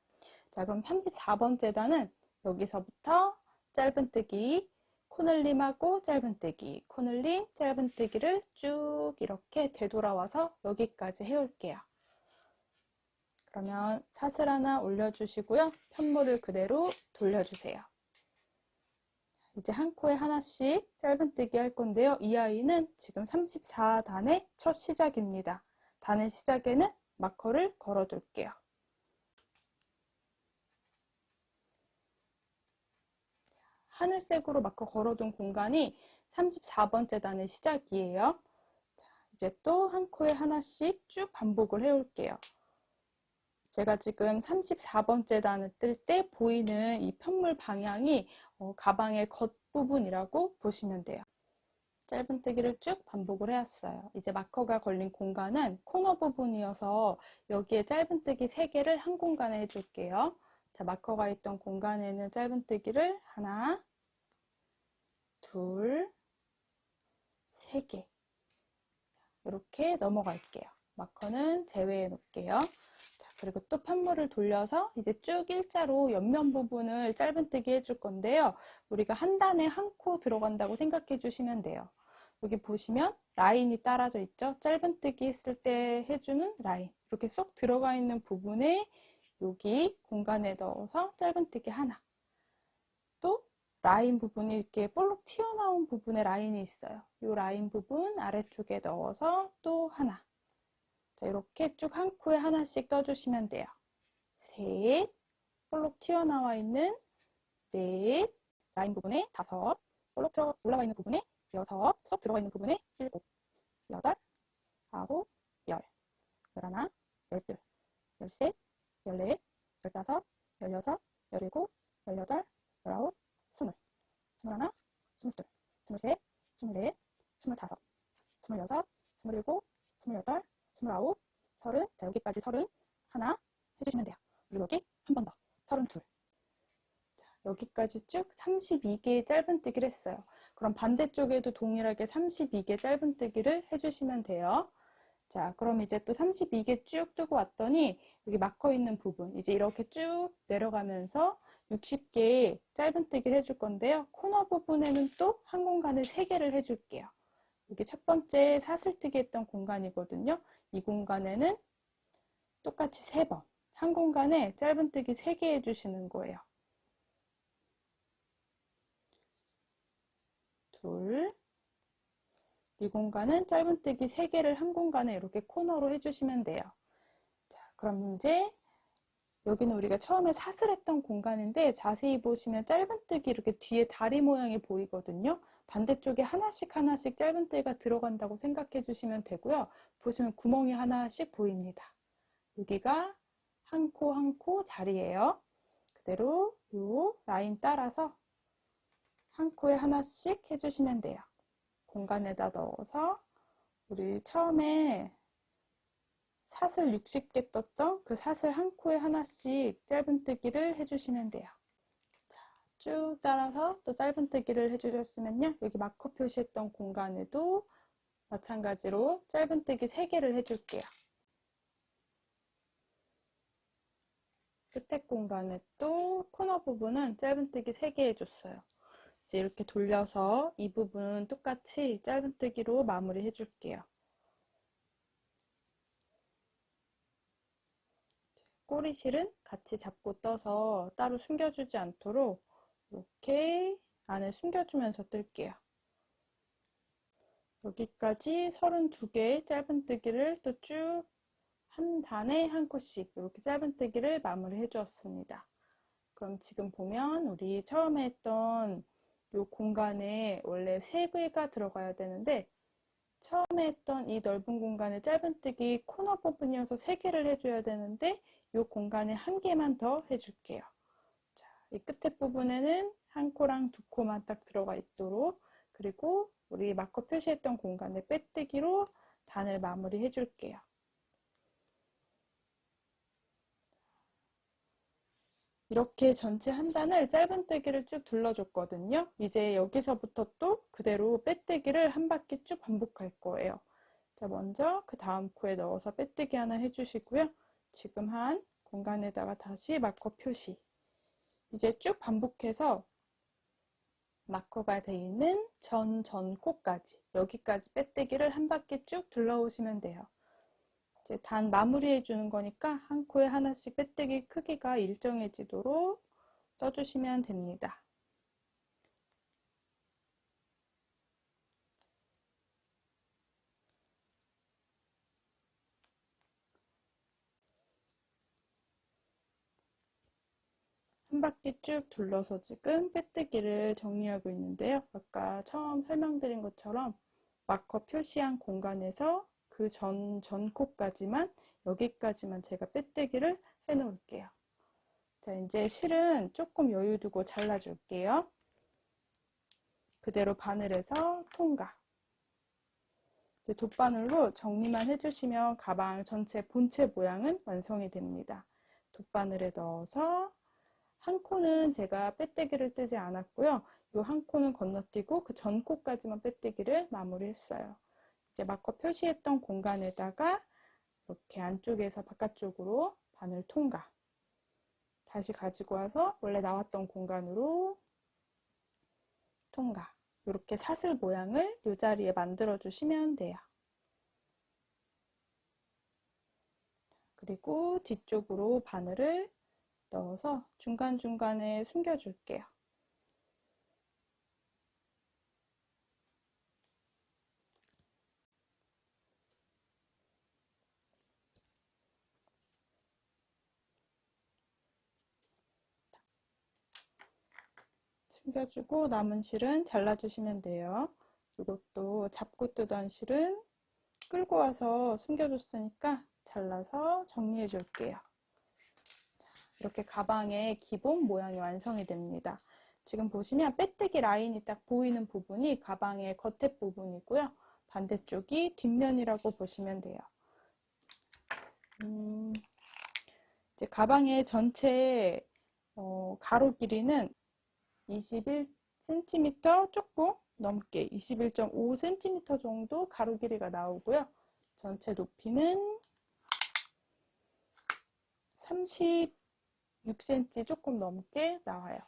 자, 그럼 34번째 단은 여기서부터 짧은뜨기, 코늘림하고 짧은뜨기, 코늘림, 짧은뜨기를 쭉 이렇게 되돌아와서 여기까지 해올게요. 그러면 사슬 하나 올려주시고요. 편물을 그대로 돌려주세요. 이제 한 코에 하나씩 짧은뜨기 할 건데요. 이 아이는 지금 34단의 첫 시작입니다. 단의 시작에는 마커를 걸어둘게요. 하늘색으로 마커 걸어둔 공간이 34번째 단의 시작이에요. 자, 이제 또 한 코에 하나씩 쭉 반복을 해올게요. 제가 지금 34번째 단을 뜰 때 보이는 이 편물 방향이 가방의 겉부분이라고 보시면 돼요. 짧은뜨기를 쭉 반복을 해왔어요. 이제 마커가 걸린 공간은 코너 부분이어서 여기에 짧은뜨기 3개를 한 공간에 해줄게요. 자, 마커가 있던 공간에는 짧은뜨기를 하나, 둘, 3개 이렇게 넘어갈게요. 마커는 제외해 놓을게요. 자, 그리고 또 판물을 돌려서 이제 쭉 일자로 옆면 부분을 짧은뜨기 해줄 건데요. 우리가 한 단에 한 코 들어간다고 생각해 주시면 돼요. 여기 보시면 라인이 따라져 있죠. 짧은뜨기 했을 때 해주는 라인. 이렇게 쏙 들어가 있는 부분에 여기 공간에 넣어서 짧은뜨기 하나. 또 라인 부분이 이렇게 볼록 튀어나온 부분에 라인이 있어요. 이 라인 부분 아래쪽에 넣어서 또 하나. 자, 이렇게 쭉 한 코에 하나씩 떠주시면 돼요. 셋, 볼록 튀어나와 있는 넷, 라인 부분에 다섯, 볼록 올라가 있는 부분에 여섯, 쏙 들어가 있는 부분에 일곱, 여덟, 아홉, 열, 열하나, 열둘, 열셋, 열넷, 열다섯, 열여섯, 열일곱, 열여덟, 열아홉, 스물, 스물하나, 스물둘, 스물셋, 스물넷, 스물다섯, 스물여섯, 스물일곱, 스물여덟, 스물아홉, 서른. 자, 여기까지 31 해주시면 돼요. 그리고 여기 한 번 더 32. 자, 여기까지 쭉 32개의 짧은뜨기를 했어요. 그럼 반대쪽에도 동일하게 32개 짧은뜨기를 해주시면 돼요. 자, 그럼 이제 또 32개 쭉 뜨고 왔더니 여기 마커 있는 부분 이제 이렇게 쭉 내려가면서 60개의 짧은뜨기를 해줄 건데요. 코너 부분에는 또 한 공간을 3개를 해줄게요. 여기 첫 번째 사슬뜨기 했던 공간이거든요. 이 공간에는 똑같이 3번 한 공간에 짧은뜨기 3개 해주시는 거예요. 둘, 이 공간은 짧은뜨기 3개를 한 공간에 이렇게 코너로 해주시면 돼요. 자, 그럼 이제 여기는 우리가 처음에 사슬했던 공간인데 자세히 보시면 짧은뜨기 이렇게 뒤에 다리 모양이 보이거든요. 반대쪽에 하나씩 짧은뜨기가 들어간다고 생각해 주시면 되고요. 보시면 구멍이 하나씩 보입니다. 여기가 한 코 한 코 자리예요. 그대로 이 라인 따라서 한 코에 하나씩 해주시면 돼요. 공간에다 넣어서 우리 처음에 사슬 60개 떴던 그 사슬 한 코에 하나씩 짧은뜨기를 해주시면 돼요. 자, 쭉 따라서 또 짧은뜨기를 해주셨으면요. 여기 마커 표시했던 공간에도 마찬가지로 짧은뜨기 3개를 해줄게요. 끝에 공간에 또 코너 부분은 짧은뜨기 3개 해줬어요. 이제 이렇게 돌려서 이 부분 똑같이 짧은뜨기로 마무리 해줄게요. 꼬리실은 같이 잡고 떠서 따로 숨겨주지 않도록 이렇게 안에 숨겨주면서 뜰게요. 여기까지 32개의 짧은뜨기를 또 쭉 한 단에 한 코씩 이렇게 짧은뜨기를 마무리 해주었습니다. 그럼 지금 보면 우리 처음에 했던 이 공간에 원래 3개가 들어가야 되는데 처음에 했던 이 넓은 공간에 짧은뜨기 코너 부분이어서 3개를 해줘야 되는데 이 공간에 1개만 더 해줄게요. 자, 이 끝에 부분에는 한 코랑 2코만 딱 들어가 있도록 그리고 우리 마커 표시했던 공간에 빼뜨기로 단을 마무리 해줄게요. 이렇게 전체 한 단을 짧은뜨기를 쭉 둘러줬거든요. 이제 여기서부터 또 그대로 빼뜨기를 한 바퀴 쭉 반복할 거예요. 자, 먼저 그 다음 코에 넣어서 빼뜨기 하나 해주시고요. 지금 한 공간에다가 다시 마커 표시. 이제 쭉 반복해서 마커가 되어 있는 전 코까지 여기까지 빼뜨기를 한 바퀴 쭉 둘러오시면 돼요. 이제 단 마무리해 주는 거니까 한 코에 하나씩 빼뜨기 크기가 일정해지도록 떠주시면 됩니다. 한 바퀴 쭉 둘러서 지금 빼뜨기를 정리하고 있는데요. 아까 처음 설명드린 것처럼 마커 표시한 공간에서 그 전 코까지만, 여기까지만 제가 빼뜨기를 해 놓을게요. 자, 이제 실은 조금 여유 두고 잘라줄게요. 그대로 바늘에서 통과. 이제 돗바늘로 정리만 해주시면 가방 전체 본체 모양은 완성이 됩니다. 돗바늘에 넣어서 한 코는 제가 빼뜨기를 뜨지 않았고요. 이 한 코는 건너뛰고 그 전 코까지만 빼뜨기를 마무리했어요. 이제 마커 표시했던 공간에다가 이렇게 안쪽에서 바깥쪽으로 바늘 통과. 다시 가지고 와서 원래 나왔던 공간으로 통과. 이렇게 사슬 모양을 이 자리에 만들어 주시면 돼요. 그리고 뒤쪽으로 바늘을 넣어서 중간중간에 숨겨줄게요. 숨겨주고 남은 실은 잘라주시면 돼요. 이것도 잡고 뜨던 실은 끌고 와서 숨겨줬으니까 잘라서 정리해 줄게요. 이렇게 가방의 기본 모양이 완성이 됩니다. 지금 보시면 빼뜨기 라인이 딱 보이는 부분이 가방의 겉에 부분이고요. 반대쪽이 뒷면이라고 보시면 돼요. 이제 가방의 전체 가로 길이는 21cm 조금 넘게 21.5cm 정도 가로 길이가 나오고요. 전체 높이는 36cm 조금 넘게 나와요.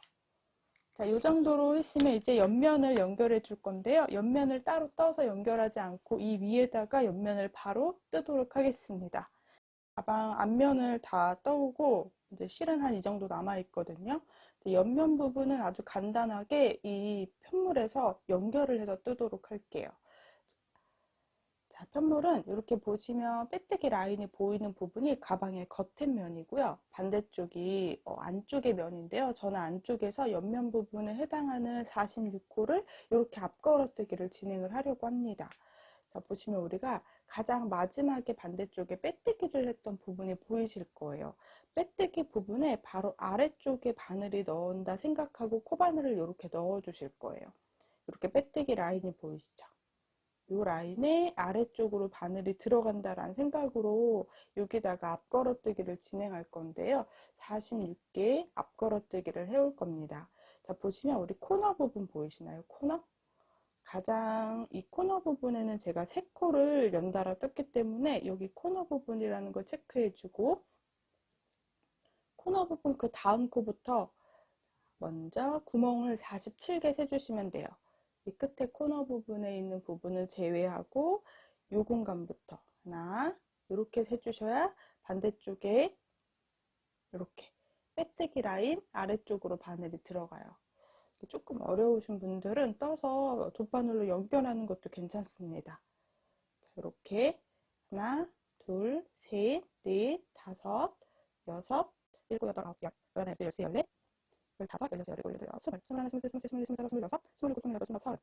자, 이 정도로 했으면 이제 옆면을 연결해 줄 건데요. 옆면을 따로 떠서 연결하지 않고 이 위에다가 옆면을 바로 뜨도록 하겠습니다. 가방 앞면을 다 떠오고 이제 실은 한 이 정도 남아 있거든요. 옆면 부분은 아주 간단하게 이 편물에서 연결을 해서 뜨도록 할게요. 자, 편물은 이렇게 보시면 빼뜨기 라인이 보이는 부분이 가방의 겉면이고요. 반대쪽이 안쪽의 면인데요. 저는 안쪽에서 옆면 부분에 해당하는 46호를 이렇게 앞걸어뜨기를 진행을 하려고 합니다. 자, 보시면 우리가 가장 마지막에 반대쪽에 빼뜨기를 했던 부분이 보이실 거예요. 빼뜨기 부분에 바로 아래쪽에 바늘이 넣는다 생각하고 코바늘을 이렇게 넣어 주실 거예요. 이렇게 빼뜨기 라인이 보이시죠? 이 라인에 아래쪽으로 바늘이 들어간다라는 생각으로 여기다가 앞걸어뜨기를 진행할 건데요. 46개 앞걸어뜨기를 해올 겁니다. 자, 보시면 우리 코너 부분 보이시나요? 코너? 가장 이 코너 부분에는 제가 3코를 연달아 떴기 때문에 여기 코너 부분이라는 걸 체크해주고 코너 부분 그 다음 코부터 먼저 구멍을 47개 세주시면 돼요. 이 끝에 코너 부분에 있는 부분은 제외하고 이 공간부터 하나 이렇게 세주셔야 반대쪽에 이렇게 빼뜨기 라인 아래쪽으로 바늘이 들어가요. 조금 어려우신 분들은 떠서 돗바늘로 연결하는 것도 괜찮습니다. 이렇게 하나, 둘, 셋, 넷, 다섯, 여섯, 일곱, 여덟, 아홉, 열, 열하나, 열둘, 열세, 열넷, 열다섯, 열여섯, 열일곱, 열여덟, 아홉, 스물, 스물하나, 스물둘, 스물셋, 스물넷, 스물다섯, 스물여섯, 스물일곱, 스물여덟, 스물아홉, 서른.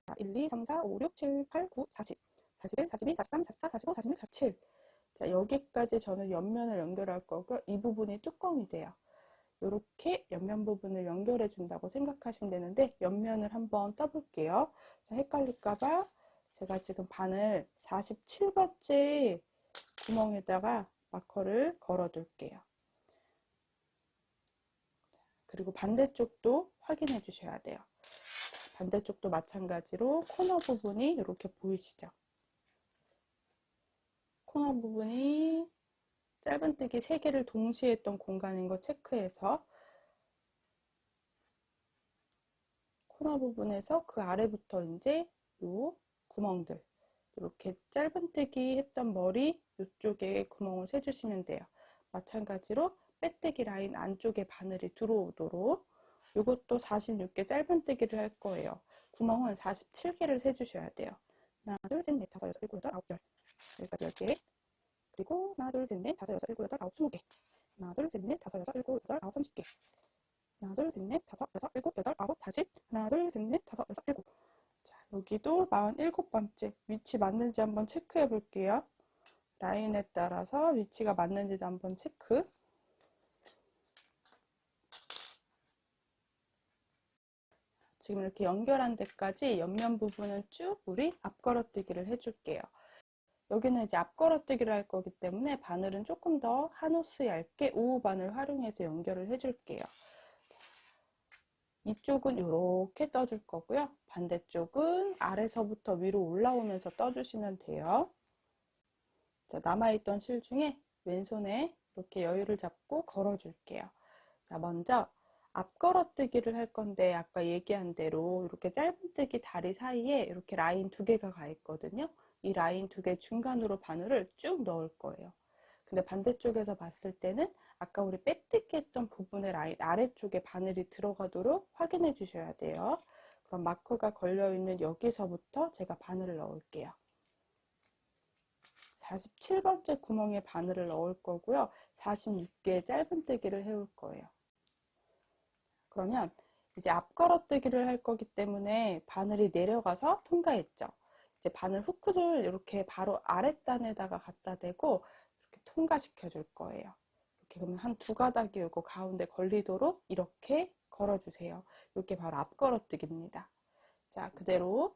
자, 1, 2, 3, 4, 5, 6, 7, 8, 9, 40, 41, 42, 43, 44, 45, 46, 47. 자, 여기까지 저는 옆면을 연결할 거고요. 이 부분이 뚜껑이 돼요. 이렇게 옆면 부분을 연결해 준다고 생각하시면 되는데 옆면을 한번 떠볼게요. 자, 헷갈릴까봐 제가 지금 바늘 47번째 구멍에다가 마커를 걸어 둘게요. 그리고 반대쪽도 확인해 주셔야 돼요. 반대쪽도 마찬가지로 코너 부분이 이렇게 보이시죠? 코너 부분이 짧은뜨기 3개를 동시에 했던 공간인 거 체크해서 코너 부분에서 그 아래부터 이제 요 구멍들 이렇게 짧은뜨기 했던 머리 이쪽에 구멍을 세주시면 돼요. 마찬가지로 빼뜨기 라인 안쪽에 바늘이 들어오도록 이것도 46개 짧은뜨기를 할 거예요. 구멍은 47개를 세주셔야 돼요. 하나, 둘, 셋, 넷, 다섯, 여섯, 일곱, 여덟, 아홉, 열. 여기까지 10개. 그리고 하나, 둘, 셋, 넷, 다섯, 여섯, 일곱, 여덟, 아홉, 20개. 하나, 둘, 셋, 넷, 다섯, 여섯, 일곱, 여덟, 아홉, 30개. 셋, 넷, 다섯, 여섯, 일곱, 여덟, 아홉, 다시 하나, 둘, 셋, 넷, 다섯, 여섯, 일곱. 자, 여기도 47번째 위치 맞는지 한번 체크해 볼게요. 라인에 따라서 위치가 맞는지도 한번 체크. 지금 이렇게 연결한 데까지 옆면 부분은 쭉 우리 앞걸어뜨기를 해줄게요. 여기는 이제 앞걸어뜨기를 할 거기 때문에 바늘은 조금 더 한 호스 얇게 우우 바늘 활용해서 연결을 해줄게요. 이쪽은 이렇게 떠줄 거고요. 반대쪽은 아래서부터 위로 올라오면서 떠주시면 돼요. 자, 남아있던 실 중에 왼손에 이렇게 여유를 잡고 걸어줄게요. 자, 먼저 앞걸어뜨기를 할 건데 아까 얘기한 대로 이렇게 짧은뜨기 다리 사이에 이렇게 라인 2개가 가 있거든요. 이 라인 2개 중간으로 바늘을 쭉 넣을 거예요. 근데 반대쪽에서 봤을 때는 아까 우리 빼뜨기 했던 부분의 라인 아래쪽에 바늘이 들어가도록 확인해 주셔야 돼요. 그럼 마크가 걸려있는 여기서부터 제가 바늘을 넣을게요. 47번째 구멍에 바늘을 넣을 거고요. 46개의 짧은뜨기를 해올 거예요. 그러면 이제 앞걸어뜨기를 할 거기 때문에 바늘이 내려가서 통과했죠. 이제 바늘 후크를 이렇게 바로 아랫단에다가 갖다 대고 이렇게 통과시켜 줄 거예요. 이렇게 그러면 한 2가닥이 요거 가운데 걸리도록 이렇게 걸어주세요. 이게 바로 앞걸어뜨기입니다. 자, 그대로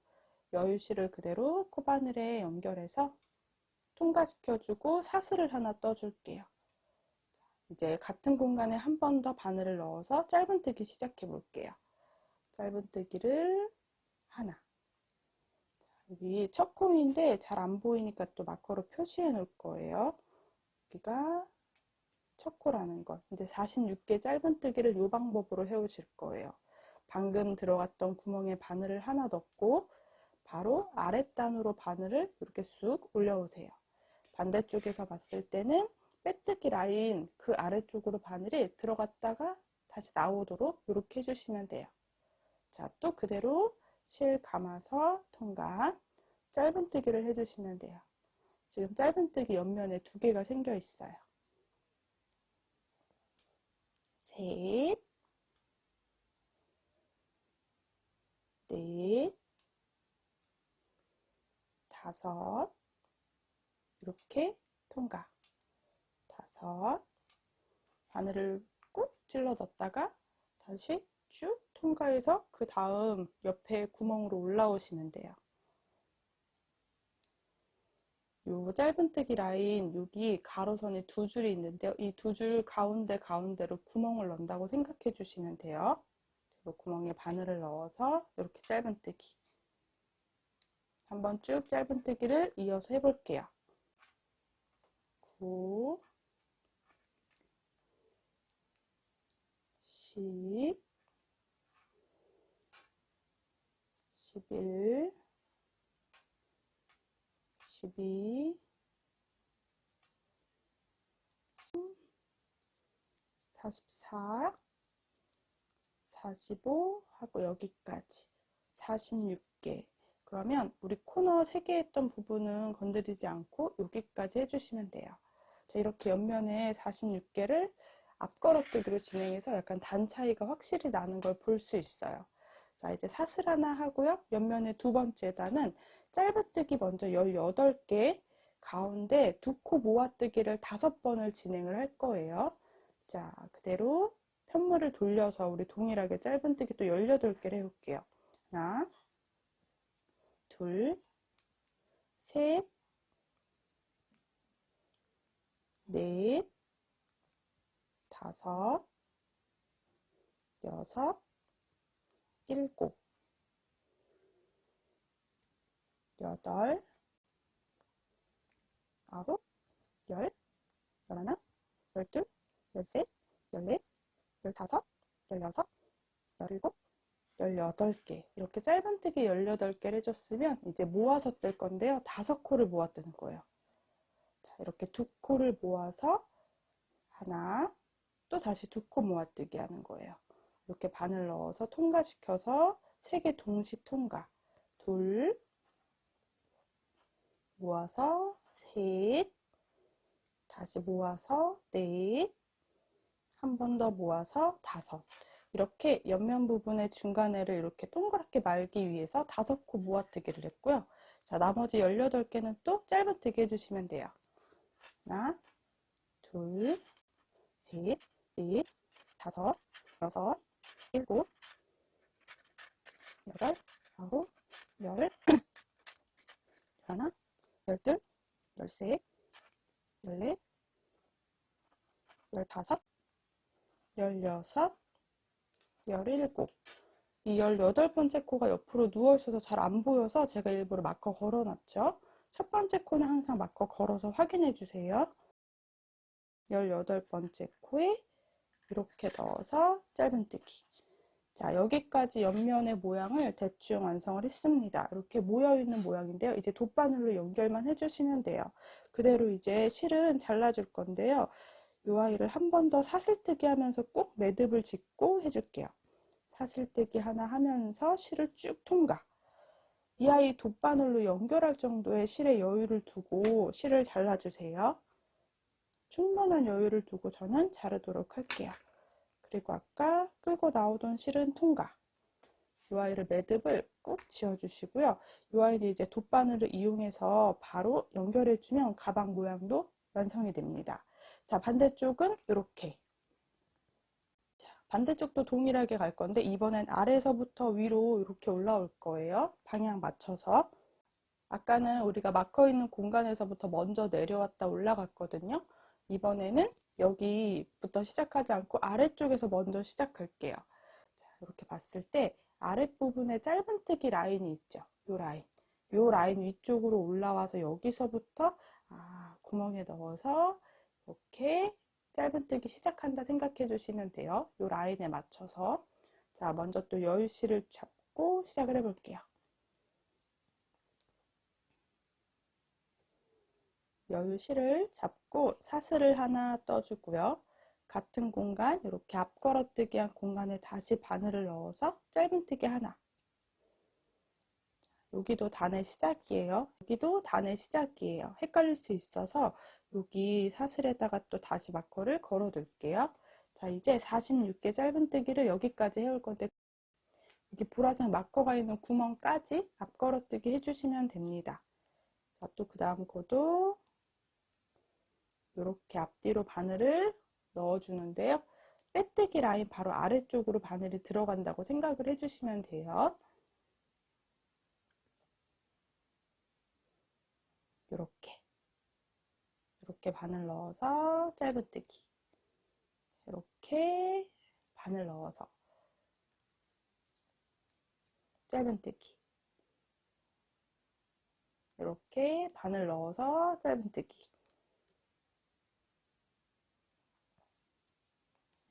여유실을 그대로 코바늘에 연결해서 통과시켜주고 사슬을 하나 떠줄게요. 이제 같은 공간에 한 번 더 바늘을 넣어서 짧은뜨기 시작해 볼게요. 짧은뜨기를 하나. 여기 첫 콤인데 잘 안 보이니까 또 마커로 표시해 놓을 거예요. 여기가 첫 코라는 걸. 이제 46개 짧은뜨기를 이 방법으로 해오실 거예요. 방금 들어갔던 구멍에 바늘을 하나 넣고 바로 아랫단으로 바늘을 이렇게 쑥 올려오세요. 반대쪽에서 봤을 때는 빼뜨기 라인 그 아래쪽으로 바늘이 들어갔다가 다시 나오도록 이렇게 해주시면 돼요. 자, 또 그대로 실 감아서 통과. 짧은뜨기를 해주시면 돼요. 지금 짧은뜨기 옆면에 2개가 생겨 있어요. 셋, 넷, 다섯, 이렇게 통과. 다섯, 바늘을 꾹 찔러 넣었다가 다시 쭉 통과해서 그 다음 옆에 구멍으로 올라오시면 돼요. 요 짧은뜨기 라인 여기 가로선이 2줄이 있는데요. 이 2줄 가운데로 구멍을 넣는다고 생각해 주시면 돼요. 그리고 구멍에 바늘을 넣어서 이렇게 짧은뜨기 한번 쭉 짧은뜨기를 이어서 해볼게요. 9, 10, 11, 12, 44, 45 하고 여기까지 46개. 그러면 우리 코너 3개 했던 부분은 건드리지 않고 여기까지 해주시면 돼요. 자, 이렇게 옆면에 46개를 앞걸어뜨기로 진행해서 약간 단 차이가 확실히 나는 걸 볼 수 있어요. 자, 이제 사슬 하나 하고요. 옆면에 2번째 단은 짧은뜨기 먼저 18개, 가운데 2코 모아뜨기를 5번을 진행을 할 거예요. 자, 그대로 편물을 돌려서 우리 동일하게 짧은뜨기 또 18개를 해볼게요. 하나, 둘, 셋, 넷, 다섯, 여섯, 일곱, 여덟, 아홉, 열, 열하나, 열둘, 열셋, 열넷, 열다섯, 열여섯, 열일곱, 18개. 이렇게 짧은뜨기 18개를 해줬으면 이제 모아서 뜰 건데요. 5코를 모아 뜨는 거예요. 자, 이렇게 2코를 모아서 하나, 또 다시 2코 모아뜨기 하는 거예요. 이렇게 바늘 넣어서 통과시켜서 3개 동시 통과. 둘, 모아서 셋, 다시 모아서 넷, 한 번 더 모아서 다섯. 이렇게 옆면 부분의 중간에를 이렇게 동그랗게 말기 위해서 5코 모아뜨기를 했고요. 자, 나머지 18개는 또 짧은뜨기 해주시면 돼요. 하나, 둘, 셋, 넷, 다섯, 여섯, 일곱, 여덟, 아홉, 열, 하나, 열둘, 열셋, 열넷, 열다섯, 열여섯, 열일곱. 이 18번째 코가 옆으로 누워있어서 잘 안 보여서 제가 일부러 마커 걸어놨죠. 첫 번째 코는 항상 마커 걸어서 확인해 주세요. 18번째 코에 이렇게 넣어서 짧은뜨기. 자, 여기까지 옆면의 모양을 대충 완성을 했습니다. 이렇게 모여있는 모양인데요. 이제 돗바늘로 연결만 해주시면 돼요. 그대로 이제 실은 잘라줄 건데요. 이 아이를 한 번 더 사슬뜨기 하면서 꼭 매듭을 짓고 해줄게요. 사슬뜨기 하나 하면서 실을 쭉 통과. 이 아이 돗바늘로 연결할 정도의 실의 여유를 두고 실을 잘라주세요. 충분한 여유를 두고 저는 자르도록 할게요. 그리고 아까 끌고 나오던 실은 통과. 이 아이를 매듭을 꼭 지어주시고요. 이 아이는 이제 돗바늘을 이용해서 바로 연결해주면 가방 모양도 완성이 됩니다. 자, 반대쪽은 이렇게. 반대쪽도 동일하게 갈 건데 이번엔 아래서부터 위로 이렇게 올라올 거예요. 방향 맞춰서. 아까는 우리가 마커 있는 공간에서부터 먼저 내려왔다 올라갔거든요. 이번에는 여기부터 시작하지 않고 아래쪽에서 먼저 시작할게요. 자, 이렇게 봤을 때 아랫부분에 짧은뜨기 라인이 있죠. 요 라인 위쪽으로 올라와서 여기서부터 구멍에 넣어서 이렇게 짧은뜨기 시작한다 생각해 주시면 돼요. 요 라인에 맞춰서. 자, 먼저 또 여유실을 잡고 시작을 해 볼게요. 여유실을 잡고 사슬을 하나 떠주고요. 같은 공간, 이렇게 앞걸어뜨기 한 공간에 다시 바늘을 넣어서 짧은뜨기 하나. 여기도 단의 시작이에요. 여기도 단의 시작이에요. 헷갈릴 수 있어서 여기 사슬에다가 또 다시 마커를 걸어 둘게요. 자, 이제 46개 짧은뜨기를 여기까지 해올 건데 여기 보라색 마커가 있는 구멍까지 앞걸어뜨기 해주시면 됩니다. 자, 또 그 다음 코도 이렇게 앞뒤로 바늘을 넣어주는데요. 빼뜨기 라인 바로 아래쪽으로 바늘이 들어간다고 생각을 해주시면 돼요. 이렇게 바늘 넣어서 짧은뜨기. 이렇게 바늘 넣어서 짧은뜨기. 이렇게 바늘 넣어서 짧은뜨기.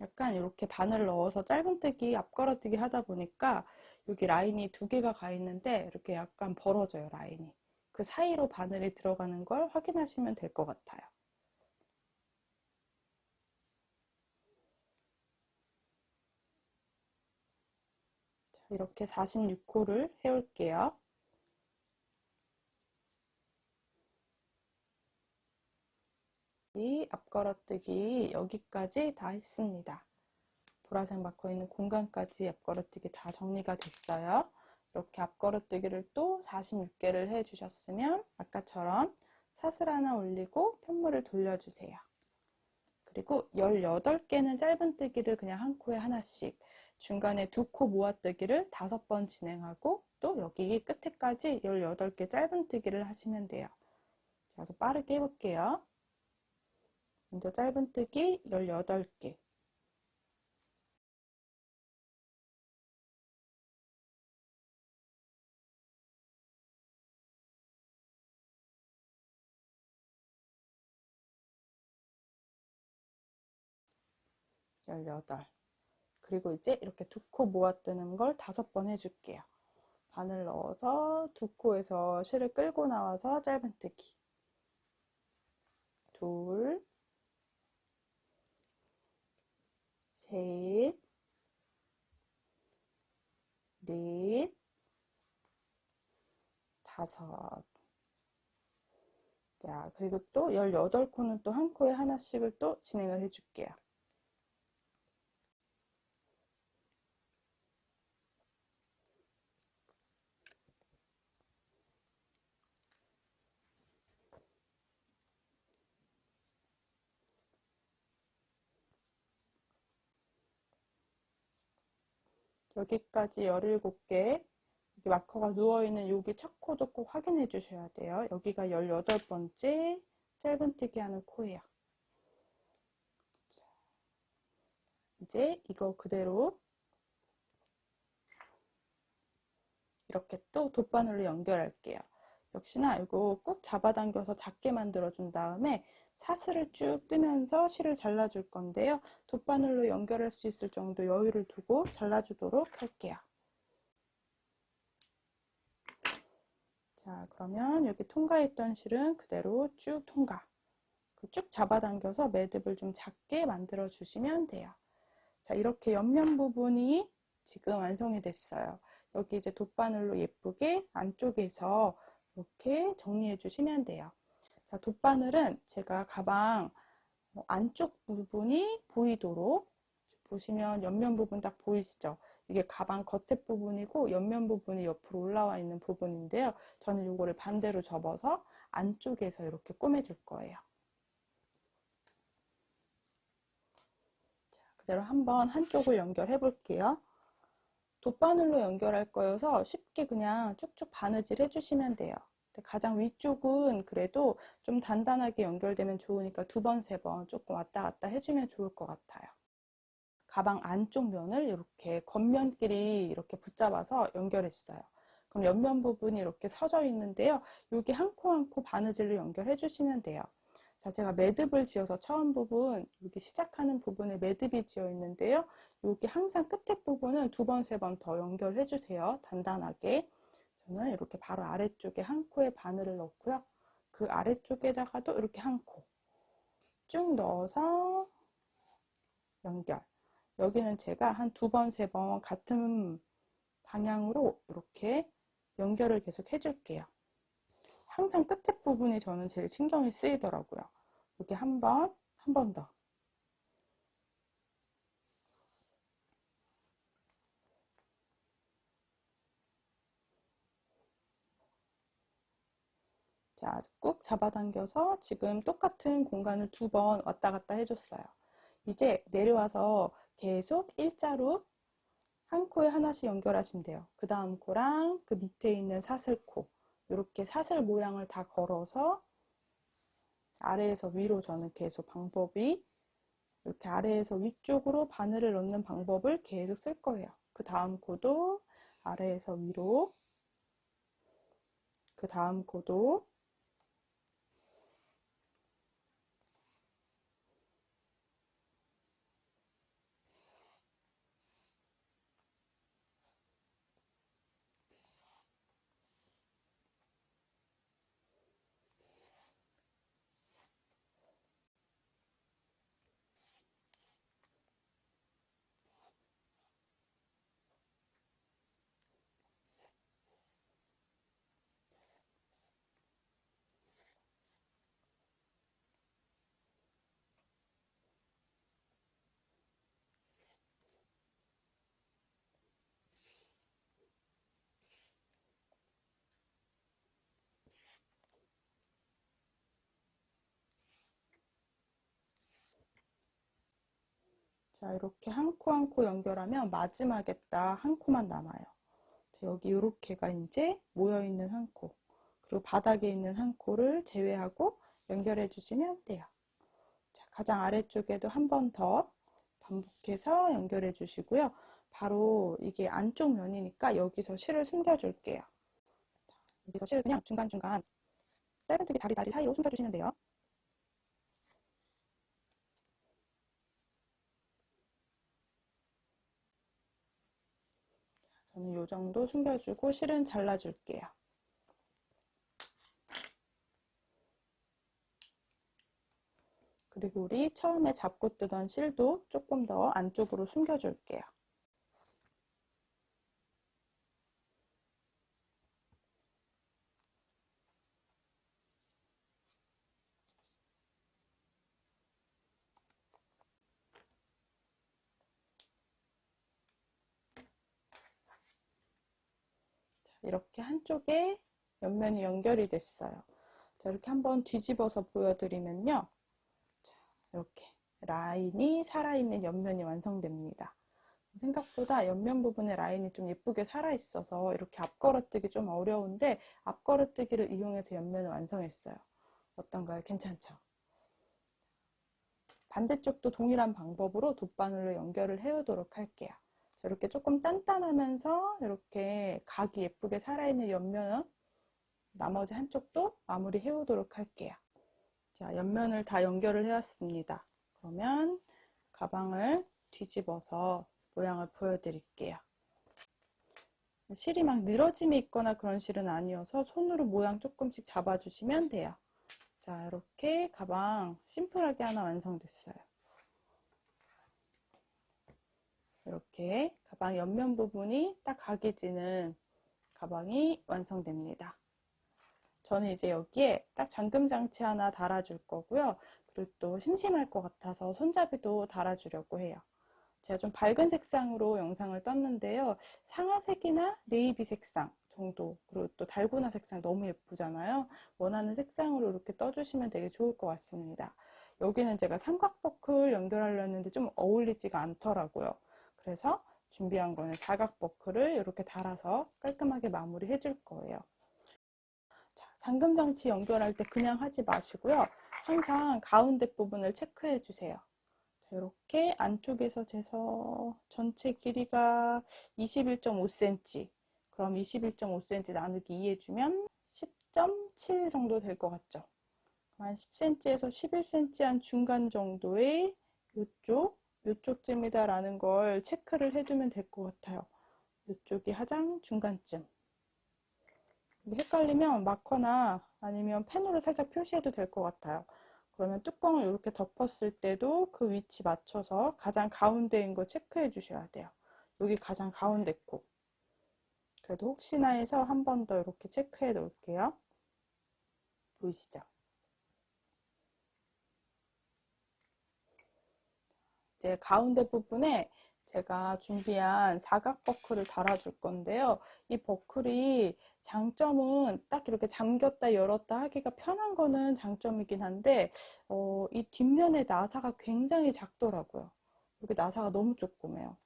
약간 이렇게 바늘 넣어서 짧은뜨기, 앞걸어뜨기 하다 보니까 여기 라인이 2개가 가 있는데 이렇게 약간 벌어져요, 라인이. 그 사이로 바늘이 들어가는 걸 확인하시면 될 것 같아요. 자, 이렇게 46코를 해올게요. 이 앞걸어뜨기 여기까지 다 했습니다. 보라색 마커 있는 공간까지 앞걸어뜨기 다 정리가 됐어요. 이렇게 앞걸어뜨기를 또 46개를 해주셨으면 아까처럼 사슬 하나 올리고 편물을 돌려주세요. 그리고 18개는 짧은뜨기를 그냥 한 코에 하나씩, 중간에 2코 모아뜨기를 5번 진행하고 또 여기 끝에까지 18개 짧은뜨기를 하시면 돼요. 자, 더 빠르게 해볼게요. 먼저 짧은뜨기 18개. 그리고 이제 이렇게 2코 모아뜨는 걸 5번 해줄게요. 바늘 넣어서 2코에서 실을 끌고 나와서 짧은뜨기. 둘, 셋, 넷, 다섯. 자, 그리고 또 18코는 또 한 코에 하나씩을 또 진행을 해줄게요. 여기까지 17개 여기 마커가 누워있는 여기 첫 코도 꼭 확인해 주셔야 돼요. 여기가 18번째 짧은뜨기 하는 코예요. 이제 이거 그대로 이렇게 또 돗바늘로 연결할게요. 역시나 이거 꾹 잡아당겨서 작게 만들어 준 다음에 사슬을 쭉 뜨면서 실을 잘라줄 건데요. 돗바늘로 연결할 수 있을 정도 여유를 두고 잘라주도록 할게요. 자, 그러면 여기 통과했던 실은 그대로 쭉 통과. 쭉 잡아당겨서 매듭을 좀 작게 만들어 주시면 돼요. 자, 이렇게 옆면 부분이 지금 완성이 됐어요. 여기 이제 돗바늘로 예쁘게 안쪽에서 이렇게 정리해 주시면 돼요. 자, 돗바늘은 제가 가방 안쪽 부분이 보이도록 보시면 옆면 부분 딱 보이시죠? 이게 가방 겉에 부분이고 옆면 부분이 옆으로 올라와 있는 부분인데요. 저는 이거를 반대로 접어서 안쪽에서 이렇게 꾸며줄 거예요. 자, 그대로 한번 한쪽을 연결해 볼게요. 돗바늘로 연결할 거여서 쉽게 그냥 쭉쭉 바느질 해주시면 돼요. 가장 위쪽은 그래도 좀 단단하게 연결되면 좋으니까 2번, 3번 조금 왔다 갔다 해주면 좋을 것 같아요. 가방 안쪽 면을 이렇게 겉면끼리 이렇게 붙잡아서 연결했어요. 그럼 옆면 부분이 이렇게 서져 있는데요. 여기 한 코 한 코 바느질로 연결해 주시면 돼요. 자, 제가 매듭을 지어서 처음 부분, 여기 시작하는 부분에 매듭이 지어 있는데요. 여기 항상 끝에 부분은 2번, 3번 더 연결해 주세요. 단단하게. 저는 이렇게 바로 아래쪽에 한 코에 바늘을 넣고요. 그 아래쪽에다가도 이렇게 한 코 쭉 넣어서 연결. 여기는 제가 한 2번, 3번 같은 방향으로 이렇게 연결을 계속 해줄게요. 항상 끝에 부분이 저는 제일 신경이 쓰이더라고요. 여기 한 번 더. 자, 꾹 잡아당겨서 지금 똑같은 공간을 2번 왔다 갔다 해줬어요. 이제 내려와서 계속 일자로 한 코에 하나씩 연결하시면 돼요. 그 다음 코랑 그 밑에 있는 사슬코 이렇게 사슬 모양을 다 걸어서 아래에서 위로 저는 계속 방법이 이렇게 아래에서 위쪽으로 바늘을 넣는 방법을 계속 쓸 거예요. 그 다음 코도 아래에서 위로, 그 다음 코도 자, 이렇게 한 코 한 코 연결하면 마지막에 딱 한 코만 남아요. 자, 여기 이렇게가 이제 모여있는 한 코, 그리고 바닥에 있는 한 코를 제외하고 연결해 주시면 돼요. 자, 가장 아래쪽에도 한 번 더 반복해서 연결해 주시고요. 바로 이게 안쪽 면이니까 여기서 실을 숨겨 줄게요. 여기서 실을 그냥 중간중간 짧은뜨기 다리 사이로 숨겨 주시면 돼요. 저는 이 정도 숨겨주고 실은 잘라줄게요. 그리고 우리 처음에 잡고 뜨던 실도 조금 더 안쪽으로 숨겨줄게요. 이렇게 한쪽에 옆면이 연결이 됐어요. 자, 이렇게 한번 뒤집어서 보여드리면요. 자, 이렇게 라인이 살아있는 옆면이 완성됩니다. 생각보다 옆면 부분에 라인이 좀 예쁘게 살아있어서 이렇게 앞걸어뜨기 좀 어려운데 앞걸어뜨기를 이용해서 옆면을 완성했어요. 어떤가요? 괜찮죠? 반대쪽도 동일한 방법으로 돗바늘로 연결을 해오도록 할게요. 이렇게 조금 단단하면서 이렇게 각이 예쁘게 살아있는 옆면 나머지 한쪽도 마무리 해오도록 할게요. 자, 옆면을 다 연결을 해왔습니다. 그러면 가방을 뒤집어서 모양을 보여드릴게요. 실이 막 늘어짐이 있거나 그런 실은 아니어서 손으로 모양 조금씩 잡아주시면 돼요. 자, 이렇게 가방 심플하게 하나 완성됐어요. 이렇게 가방 옆면 부분이 딱 각이 지는 가방이 완성됩니다. 저는 이제 여기에 딱 잠금 장치 하나 달아줄 거고요. 그리고 또 심심할 것 같아서 손잡이도 달아주려고 해요. 제가 좀 밝은 색상으로 영상을 떴는데요. 상아색이나 네이비 색상 정도, 그리고 또 달고나 색상 너무 예쁘잖아요. 원하는 색상으로 이렇게 떠주시면 되게 좋을 것 같습니다. 여기는 제가 삼각 버클 연결하려 했는데 좀 어울리지가 않더라고요. 그래서 준비한 거는 사각 버클을 이렇게 달아서 깔끔하게 마무리 해줄 거예요. 자, 잠금 장치 연결할 때 그냥 하지 마시고요. 항상 가운데 부분을 체크해 주세요. 이렇게 안쪽에서 재서 전체 길이가 21.5cm, 그럼 21.5cm 나누기 2 해주면 10.7 정도 될 것 같죠? 한 10cm에서 11cm 한 중간 정도의 요쪽쯤이다 라는 걸 체크를 해두면 될 것 같아요. 요쪽이 가장 중간쯤. 헷갈리면 마커나 아니면 펜으로 살짝 표시해도 될 것 같아요. 그러면 뚜껑을 이렇게 덮었을 때도 그 위치 맞춰서 가장 가운데인 거 체크해 주셔야 돼요. 여기 가장 가운데 코. 그래도 혹시나 해서 한 번 더 이렇게 체크해 놓을게요. 보이시죠? 이제 가운데 부분에 제가 준비한 사각 버클을 달아줄 건데요. 이 버클이 장점은 딱 이렇게 잠겼다 열었다 하기가 편한 거는 장점이긴 한데 이 뒷면의 나사가 굉장히 작더라고요. 여기 나사가 너무 조그매요.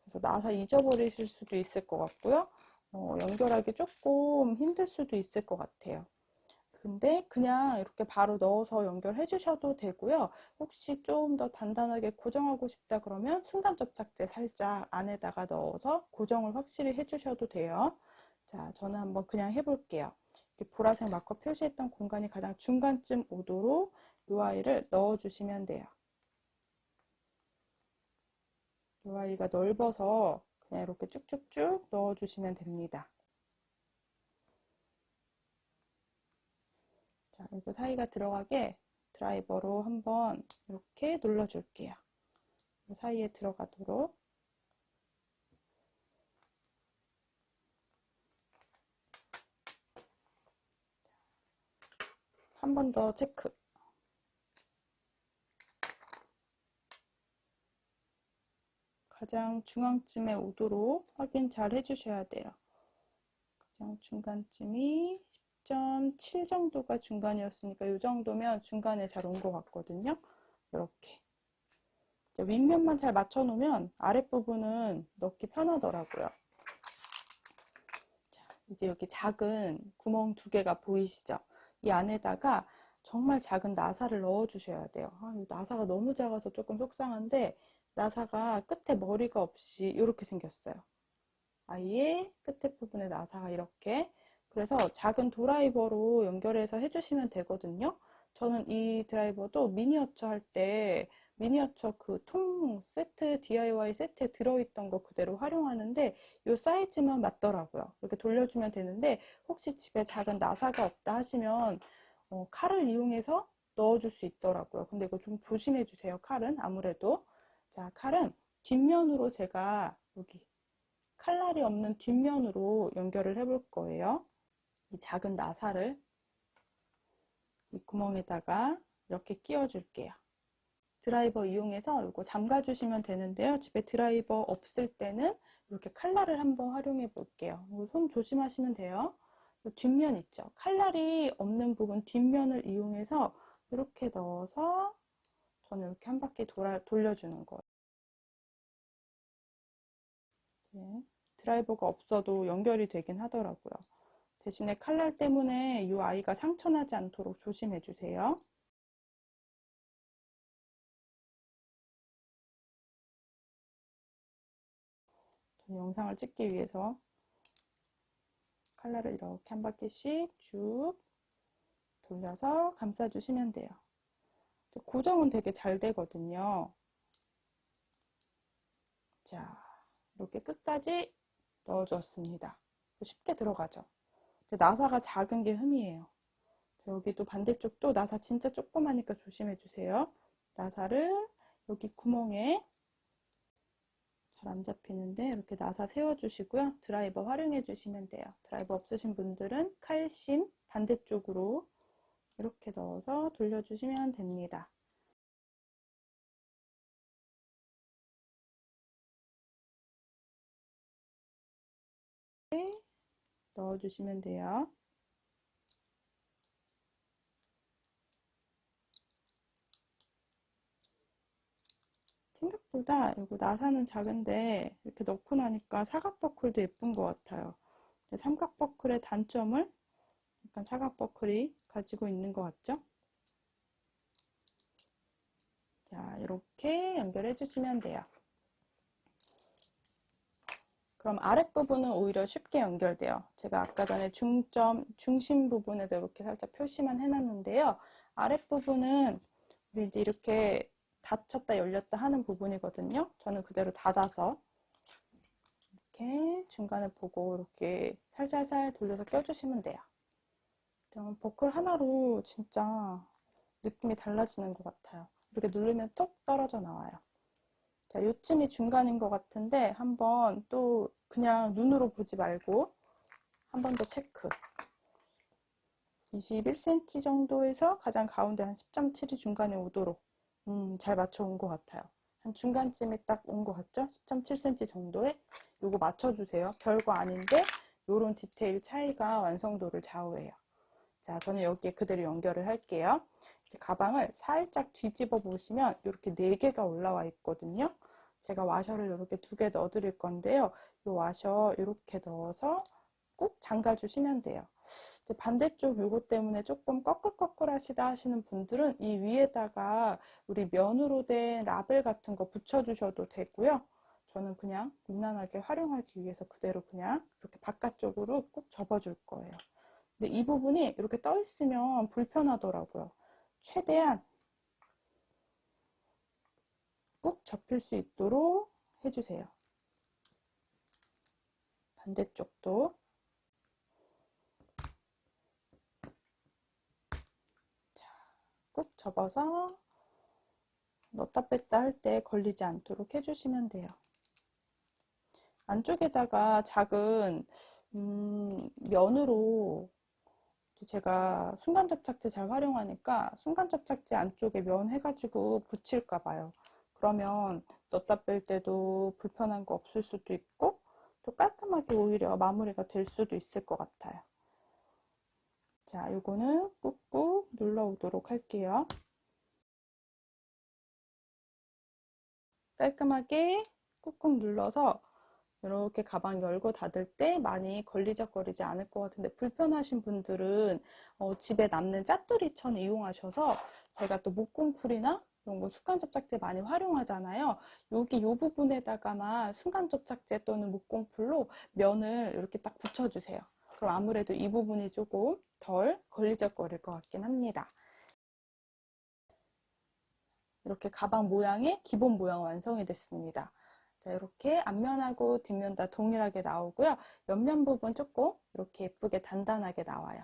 그래서 나사 잊어버리실 수도 있을 것 같고요. 연결하기 조금 힘들 수도 있을 것 같아요. 근데 그냥 이렇게 바로 넣어서 연결해 주셔도 되고요. 혹시 좀 더 단단하게 고정하고 싶다 그러면 순간 접착제 살짝 안에다가 넣어서 고정을 확실히 해 주셔도 돼요. 자, 저는 한번 그냥 해볼게요. 보라색 마커 표시했던 공간이 가장 중간쯤 오도록 이 아이를 넣어 주시면 돼요. 이 아이가 넓어서 그냥 이렇게 쭉쭉쭉 넣어 주시면 됩니다. 자, 이거 사이가 들어가게 드라이버로 한번 이렇게 눌러줄게요. 이 사이에 들어가도록. 한 번 더 체크. 가장 중앙쯤에 오도록 확인 잘 해주셔야 돼요. 가장 중간쯤이 10.7 정도가 중간이었으니까 이 정도면 중간에 잘 온 것 같거든요. 이렇게 윗면만 잘 맞춰 놓으면 아랫부분은 넣기 편하더라고요. 자, 이제 여기 작은 구멍 2개가 보이시죠? 이 안에다가 정말 작은 나사를 넣어 주셔야 돼요. 이 나사가 너무 작아서 조금 속상한데 나사가 끝에 머리가 없이 이렇게 생겼어요. 아예 끝에 부분에 나사가 이렇게. 그래서 작은 드라이버로 연결해서 해주시면 되거든요. 저는 이 드라이버도 미니어처 할 때 미니어처 그 통 세트 DIY 세트에 들어있던 거 그대로 활용하는데 이 사이즈만 맞더라고요. 이렇게 돌려주면 되는데 혹시 집에 작은 나사가 없다 하시면 칼을 이용해서 넣어줄 수 있더라고요. 근데 이거 좀 조심해 주세요. 칼은 아무래도. 자, 칼은 뒷면으로 제가 여기 칼날이 없는 뒷면으로 연결을 해 볼 거예요. 이 작은 나사를 이 구멍에다가 이렇게 끼워 줄게요. 드라이버 이용해서 이거 잠가 주시면 되는데요. 집에 드라이버 없을 때는 이렇게 칼날을 한번 활용해 볼게요. 손 조심하시면 돼요. 뒷면 있죠. 칼날이 없는 부분 뒷면을 이용해서 이렇게 넣어서 저는 이렇게 한 바퀴 돌려주는 거예요. 네, 드라이버가 없어도 연결이 되긴 하더라고요. 대신에 칼날 때문에 이 아이가 상처나지 않도록 조심해 주세요. 영상을 찍기 위해서 칼날을 이렇게 한 바퀴씩 쭉 돌려서 감싸주시면 돼요. 고정은 되게 잘 되거든요. 자, 이렇게 끝까지 넣어주었습니다. 쉽게 들어가죠. 나사가 작은 게 흠이에요. 여기도 반대쪽도 나사 진짜 조그마니까 조심해 주세요. 나사를 여기 구멍에 잘 안 잡히는데 이렇게 나사 세워주시고요. 드라이버 활용해 주시면 돼요. 드라이버 없으신 분들은 칼심 반대쪽으로 이렇게 넣어서 돌려주시면 됩니다. 넣어주시면 돼요. 생각보다 이거 나사는 작은데 이렇게 넣고 나니까 사각버클도 예쁜 것 같아요. 삼각버클의 단점을 약간 사각버클이 가지고 있는 것 같죠? 자, 이렇게 연결해 주시면 돼요. 그럼 아랫부분은 오히려 쉽게 연결돼요. 제가 아까 전에 중심 부분에도 이렇게 살짝 표시만 해놨는데요. 아랫부분은 우리 이제 이렇게 닫혔다 열렸다 하는 부분이거든요. 저는 그대로 닫아서 이렇게 중간을 보고 이렇게 살살살 돌려서 껴주시면 돼요. 버클 하나로 진짜 느낌이 달라지는 것 같아요. 이렇게 누르면 톡 떨어져 나와요. 자, 요쯤이 중간인 것 같은데 한번 또 그냥 눈으로 보지 말고 한 번 더 체크. 21cm 정도에서 가장 가운데 한 10.7이 중간에 오도록 잘 맞춰온 것 같아요. 한 중간쯤에 딱 온 것 같죠? 10.7cm 정도에 요거 맞춰주세요. 별거 아닌데 요런 디테일 차이가 완성도를 좌우해요. 자, 저는 여기에 그대로 연결을 할게요. 이제 가방을 살짝 뒤집어 보시면 이렇게 4개가 올라와 있거든요. 제가 와셔를 이렇게 2개 넣어 드릴 건데요. 이 와셔 이렇게 넣어서 꾹 잠가 주시면 돼요. 이제 반대쪽 요거 때문에 조금 꺼끌꺼끌하시다 하시는 분들은 이 위에다가 우리 면으로 된 라벨 같은 거 붙여 주셔도 되고요. 저는 그냥 무난하게 활용하기 위해서 그대로 그냥 이렇게 바깥쪽으로 꾹 접어 줄 거예요. 근데 이 부분이 이렇게 떠 있으면 불편하더라고요. 최대한 꾹 접힐 수 있도록 해주세요. 반대쪽도 꾹 접어서 넣다 뺐다 할 때 걸리지 않도록 해주시면 돼요. 안쪽에다가 작은 면으로 제가 순간접착제 잘 활용하니까 순간접착제 안쪽에 면 해가지고 붙일까 봐요. 그러면 넣다 뺄 때도 불편한 거 없을 수도 있고 또 깔끔하게 오히려 마무리가 될 수도 있을 것 같아요. 자, 요거는 꾹꾹 눌러 오도록 할게요. 깔끔하게 꾹꾹 눌러서 이렇게 가방 열고 닫을 때 많이 걸리적거리지 않을 것 같은데 불편하신 분들은 집에 남는 짜투리 천 이용하셔서 제가 또 목공풀이나 이런 거 순간접착제 많이 활용하잖아요. 여기 요 부분에다가만 순간접착제 또는 목공풀로 면을 이렇게 딱 붙여주세요. 그럼 아무래도 이 부분이 조금 덜 걸리적거릴 것 같긴 합니다. 이렇게 가방 모양의 기본 모양 완성이 됐습니다. 자, 이렇게 앞면하고 뒷면 다 동일하게 나오고요. 옆면 부분 조금 이렇게 예쁘게 단단하게 나와요.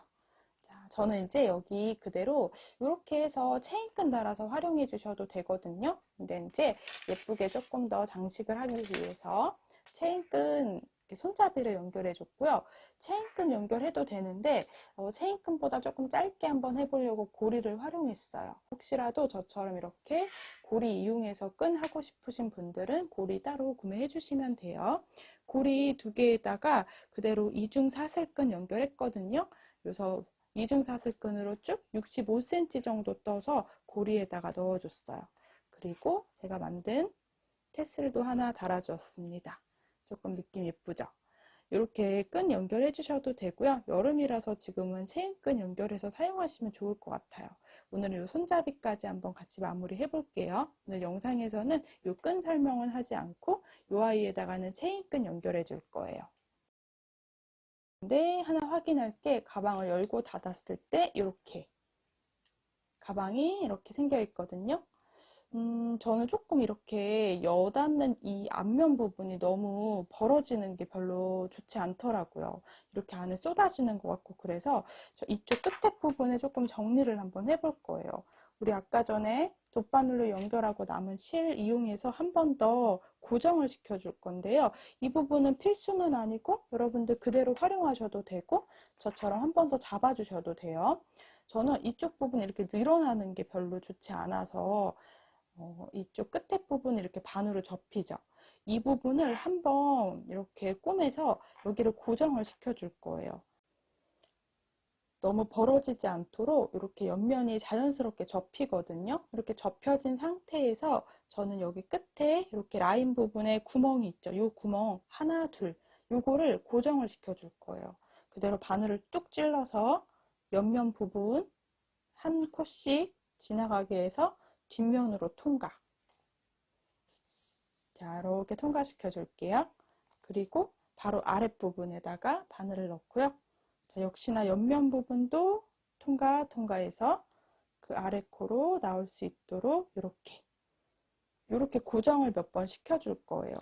자, 저는 이제 여기 그대로 이렇게 해서 체인끈 달아서 활용해 주셔도 되거든요. 근데 이제 예쁘게 조금 더 장식을 하기 위해서 체인끈 손잡이를 연결해 줬고요. 체인끈 연결해도 되는데 체인끈보다 조금 짧게 한번 해보려고 고리를 활용했어요. 혹시라도 저처럼 이렇게 고리 이용해서 끈 하고 싶으신 분들은 고리 따로 구매해 주시면 돼요. 고리 2개에다가 그대로 이중 사슬끈 연결했거든요. 그래서 이중 사슬끈으로 쭉 65cm 정도 떠서 고리에다가 넣어줬어요. 그리고 제가 만든 테슬도 하나 달아주었습니다. 조금 느낌 예쁘죠? 이렇게 끈 연결해 주셔도 되고요. 여름이라서 지금은 체인끈 연결해서 사용하시면 좋을 것 같아요. 오늘은 이 손잡이까지 한번 같이 마무리 해볼게요. 오늘 영상에서는 이 끈 설명은 하지 않고 이 아이에다가는 체인끈 연결해 줄 거예요. 근데 하나 확인할 게 가방을 열고 닫았을 때 이렇게 가방이 이렇게 생겨 있거든요. 저는 조금 이렇게 여닫는 이 앞면 부분이 너무 벌어지는 게 별로 좋지 않더라고요. 이렇게 안에 쏟아지는 것 같고 그래서 저 이쪽 끝에 부분에 조금 정리를 한번 해볼 거예요. 우리 아까 전에 돗바늘로 연결하고 남은 실 이용해서 한 번 더 고정을 시켜줄 건데요. 이 부분은 필수는 아니고 여러분들 그대로 활용하셔도 되고 저처럼 한 번 더 잡아주셔도 돼요. 저는 이쪽 부분 이렇게 늘어나는 게 별로 좋지 않아서 이쪽 끝에 부분이 이렇게 반으로 접히죠. 이 부분을 한번 이렇게 꼬매서 여기를 고정을 시켜줄 거예요. 너무 벌어지지 않도록 이렇게 옆면이 자연스럽게 접히거든요. 이렇게 접혀진 상태에서 저는 여기 끝에 이렇게 라인 부분에 구멍이 있죠. 이 구멍 하나, 둘 요거를 고정을 시켜줄 거예요. 그대로 바늘을 뚝 찔러서 옆면 부분 한 코씩 지나가게 해서 뒷면으로 통과. 자, 이렇게 통과시켜 줄게요. 그리고 바로 아랫부분에다가 바늘을 넣고요. 자, 역시나 옆면 부분도 통과해서 그 아래 코로 나올 수 있도록 이렇게 고정을 몇 번 시켜줄 거예요.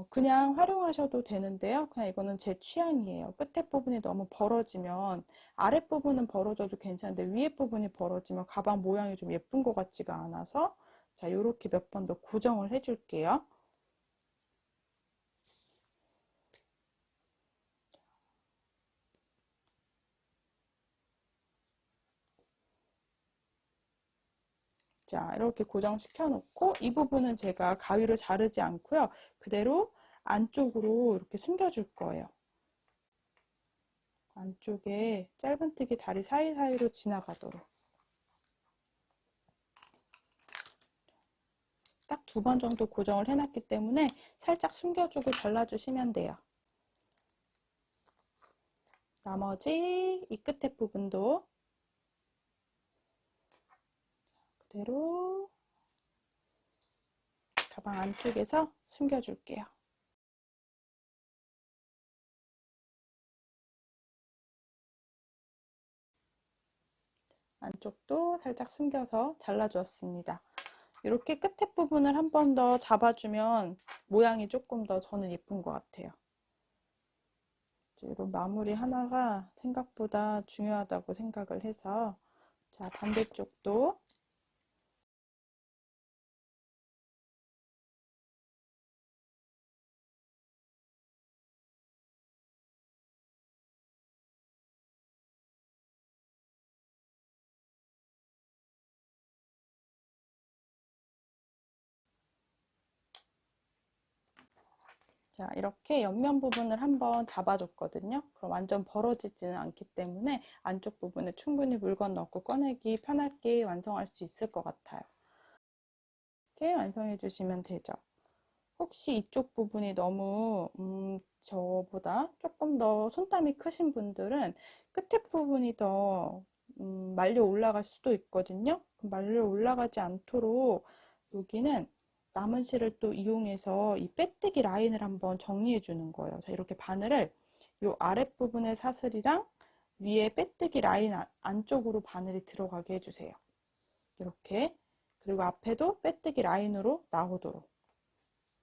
그냥 활용하셔도 되는데요. 그냥 이거는 제 취향이에요. 끝에 부분이 너무 벌어지면 아랫부분은 벌어져도 괜찮은데 위에 부분이 벌어지면 가방 모양이 좀 예쁜 것 같지가 않아서 자, 이렇게 몇 번 더 고정을 해줄게요. 자, 이렇게 고정시켜 놓고 이 부분은 제가 가위로 자르지 않고요. 그대로 안쪽으로 이렇게 숨겨줄 거예요. 안쪽에 짧은뜨기 다리 사이사이로 지나가도록. 딱 2번 정도 고정을 해놨기 때문에 살짝 숨겨주고 잘라주시면 돼요. 나머지 이 끝에 부분도 그대로 가방 안쪽에서 숨겨줄게요. 안쪽도 살짝 숨겨서 잘라주었습니다. 이렇게 끝에 부분을 한 번 더 잡아주면 모양이 조금 더 저는 예쁜 것 같아요. 이런 마무리 하나가 생각보다 중요하다고 생각을 해서 자, 반대쪽도 자, 이렇게 옆면 부분을 한번 잡아줬거든요. 그럼 완전 벌어지지는 않기 때문에 안쪽 부분에 충분히 물건 넣고 꺼내기 편하게 완성할 수 있을 것 같아요. 이렇게 완성해 주시면 되죠. 혹시 이쪽 부분이 너무 저보다 조금 더 손땀이 크신 분들은 끝에 부분이 더 말려 올라갈 수도 있거든요. 말려 올라가지 않도록 여기는 남은 실을 또 이용해서 이 빼뜨기 라인을 한번 정리해 주는 거예요. 자, 이렇게 바늘을 이 아랫부분의 사슬이랑 위에 빼뜨기 라인 안쪽으로 바늘이 들어가게 해주세요. 이렇게. 그리고 앞에도 빼뜨기 라인으로 나오도록.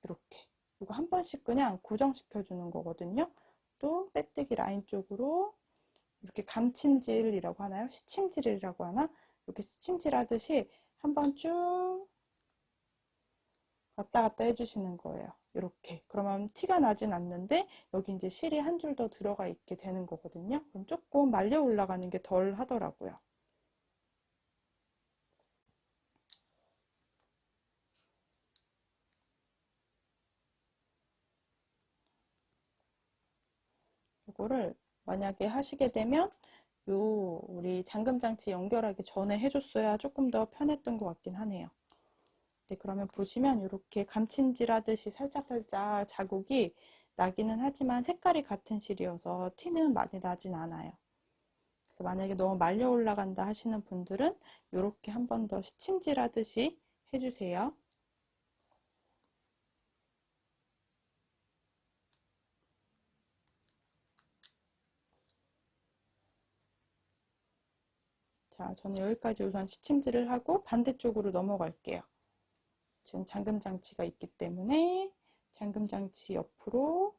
이렇게. 이거 한 번씩 그냥 고정시켜 주는 거거든요. 또 빼뜨기 라인 쪽으로 이렇게 감침질이라고 하나요? 시침질이라고 하나? 이렇게 시침질 하듯이 한번 쭉 왔다 갔다 해주시는 거예요. 이렇게. 그러면 티가 나진 않는데 여기 이제 실이 한 줄 더 들어가 있게 되는 거거든요. 그럼 조금 말려 올라가는 게 덜 하더라고요. 이거를 만약에 하시게 되면 요 우리 잠금 장치 연결하기 전에 해줬어야 조금 더 편했던 것 같긴 하네요. 네, 그러면 보시면 이렇게 감침질 하듯이 살짝살짝 자국이 나기는 하지만 색깔이 같은 실이어서 티는 많이 나진 않아요. 그래서 만약에 너무 말려 올라간다 하시는 분들은 이렇게 한 번 더 시침질 하듯이 해주세요. 자, 저는 여기까지 우선 시침질을 하고 반대쪽으로 넘어갈게요. 지금 잠금 장치가 있기 때문에 잠금 장치 옆으로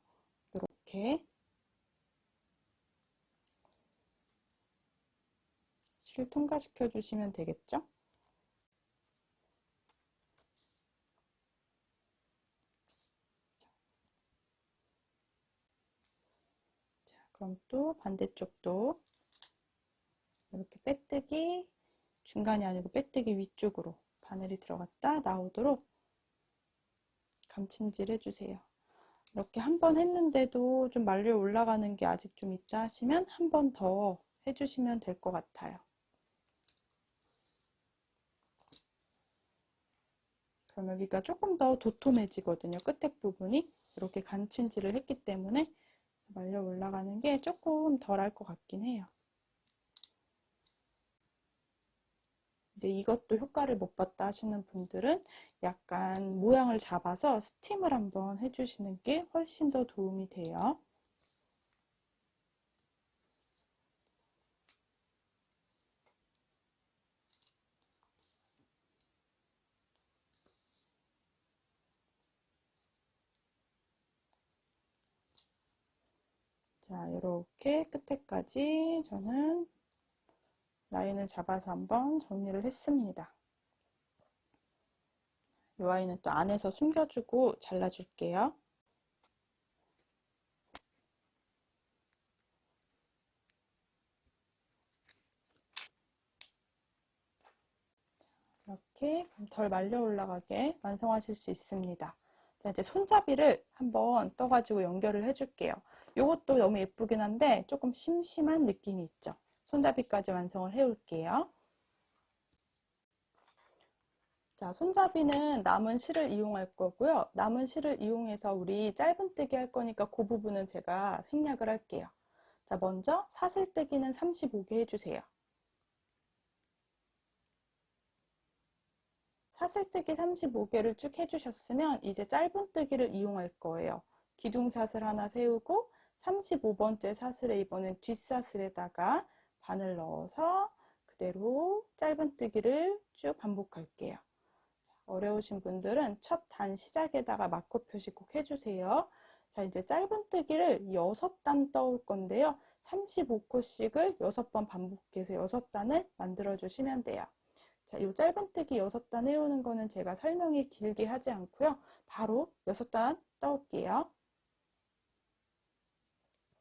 이렇게 실을 통과시켜 주시면 되겠죠? 자, 그럼 또 반대쪽도 이렇게 빼뜨기 중간이 아니고 빼뜨기 위쪽으로 바늘이 들어갔다 나오도록 감침질 해주세요. 이렇게 한 번 했는데도 좀 말려 올라가는 게 아직 좀 있다 하시면 한 번 더 해주시면 될 것 같아요. 그럼 여기가 조금 더 도톰해지거든요. 끝에 부분이 이렇게 간침질을 했기 때문에 말려 올라가는 게 조금 덜 할 것 같긴 해요. 근데 이것도 효과를 못 봤다 하시는 분들은 약간 모양을 잡아서 스팀을 한번 해주시는 게 훨씬 더 도움이 돼요. 자, 이렇게 끝에까지 저는 라인을 잡아서 한번 정리를 했습니다. 이 아이는 또 안에서 숨겨주고 잘라줄게요. 이렇게 덜 말려 올라가게 완성하실 수 있습니다. 자, 이제 손잡이를 한번 떠가지고 연결을 해줄게요. 이것도 너무 예쁘긴 한데 조금 심심한 느낌이 있죠. 손잡이까지 완성을 해올게요. 자, 손잡이는 남은 실을 이용할 거고요. 남은 실을 이용해서 우리 짧은뜨기 할 거니까 그 부분은 제가 생략을 할게요. 자, 먼저 사슬뜨기는 35개 해주세요. 사슬뜨기 35개를 쭉 해주셨으면 이제 짧은뜨기를 이용할 거예요. 기둥사슬 하나 세우고 35번째 사슬에 이번엔 뒷사슬에다가 바늘 넣어서 그대로 짧은뜨기를 쭉 반복할게요. 어려우신 분들은 첫 단 시작에다가 마커 표시 꼭 해주세요. 자, 이제 짧은뜨기를 6단 떠올 건데요. 35코씩을 6번 반복해서 6단을 만들어 주시면 돼요. 자, 이 짧은뜨기 6단 해오는 거는 제가 설명이 길게 하지 않고요. 바로 6단 떠올게요.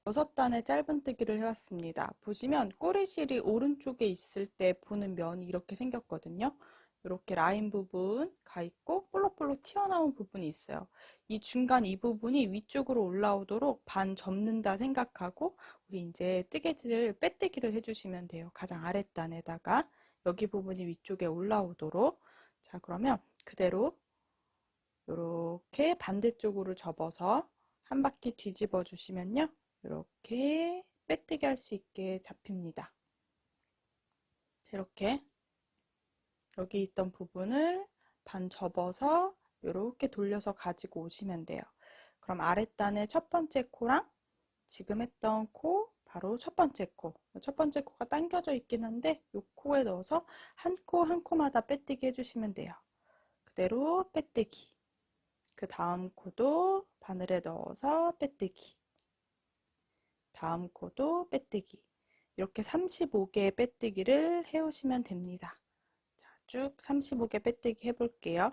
6단의 짧은뜨기를 해왔습니다. 보시면 꼬리실이 오른쪽에 있을 때 보는 면이 이렇게 생겼거든요. 이렇게 라인 부분 가 있고 볼록볼록 튀어나온 부분이 있어요. 이 중간 이 부분이 위쪽으로 올라오도록 반 접는다 생각하고 우리 이제 뜨개질을 빼뜨기를 해주시면 돼요. 가장 아랫단에다가 여기 부분이 위쪽에 올라오도록. 자, 그러면 그대로 이렇게 반대쪽으로 접어서 한 바퀴 뒤집어 주시면요. 이렇게 빼뜨기 할 수 있게 잡힙니다. 이렇게 여기 있던 부분을 반 접어서 이렇게 돌려서 가지고 오시면 돼요. 그럼 아랫단의 첫 번째 코랑 지금 했던 코, 바로 첫 번째 코. 첫 번째 코가 당겨져 있긴 한데 이 코에 넣어서 한 코 한 코마다 빼뜨기 해주시면 돼요. 그대로 빼뜨기. 그 다음 코도 바늘에 넣어서 빼뜨기. 다음 코도 빼뜨기. 이렇게 35개의 빼뜨기를 해오시면 됩니다. 자, 쭉 35개 빼뜨기 해볼게요.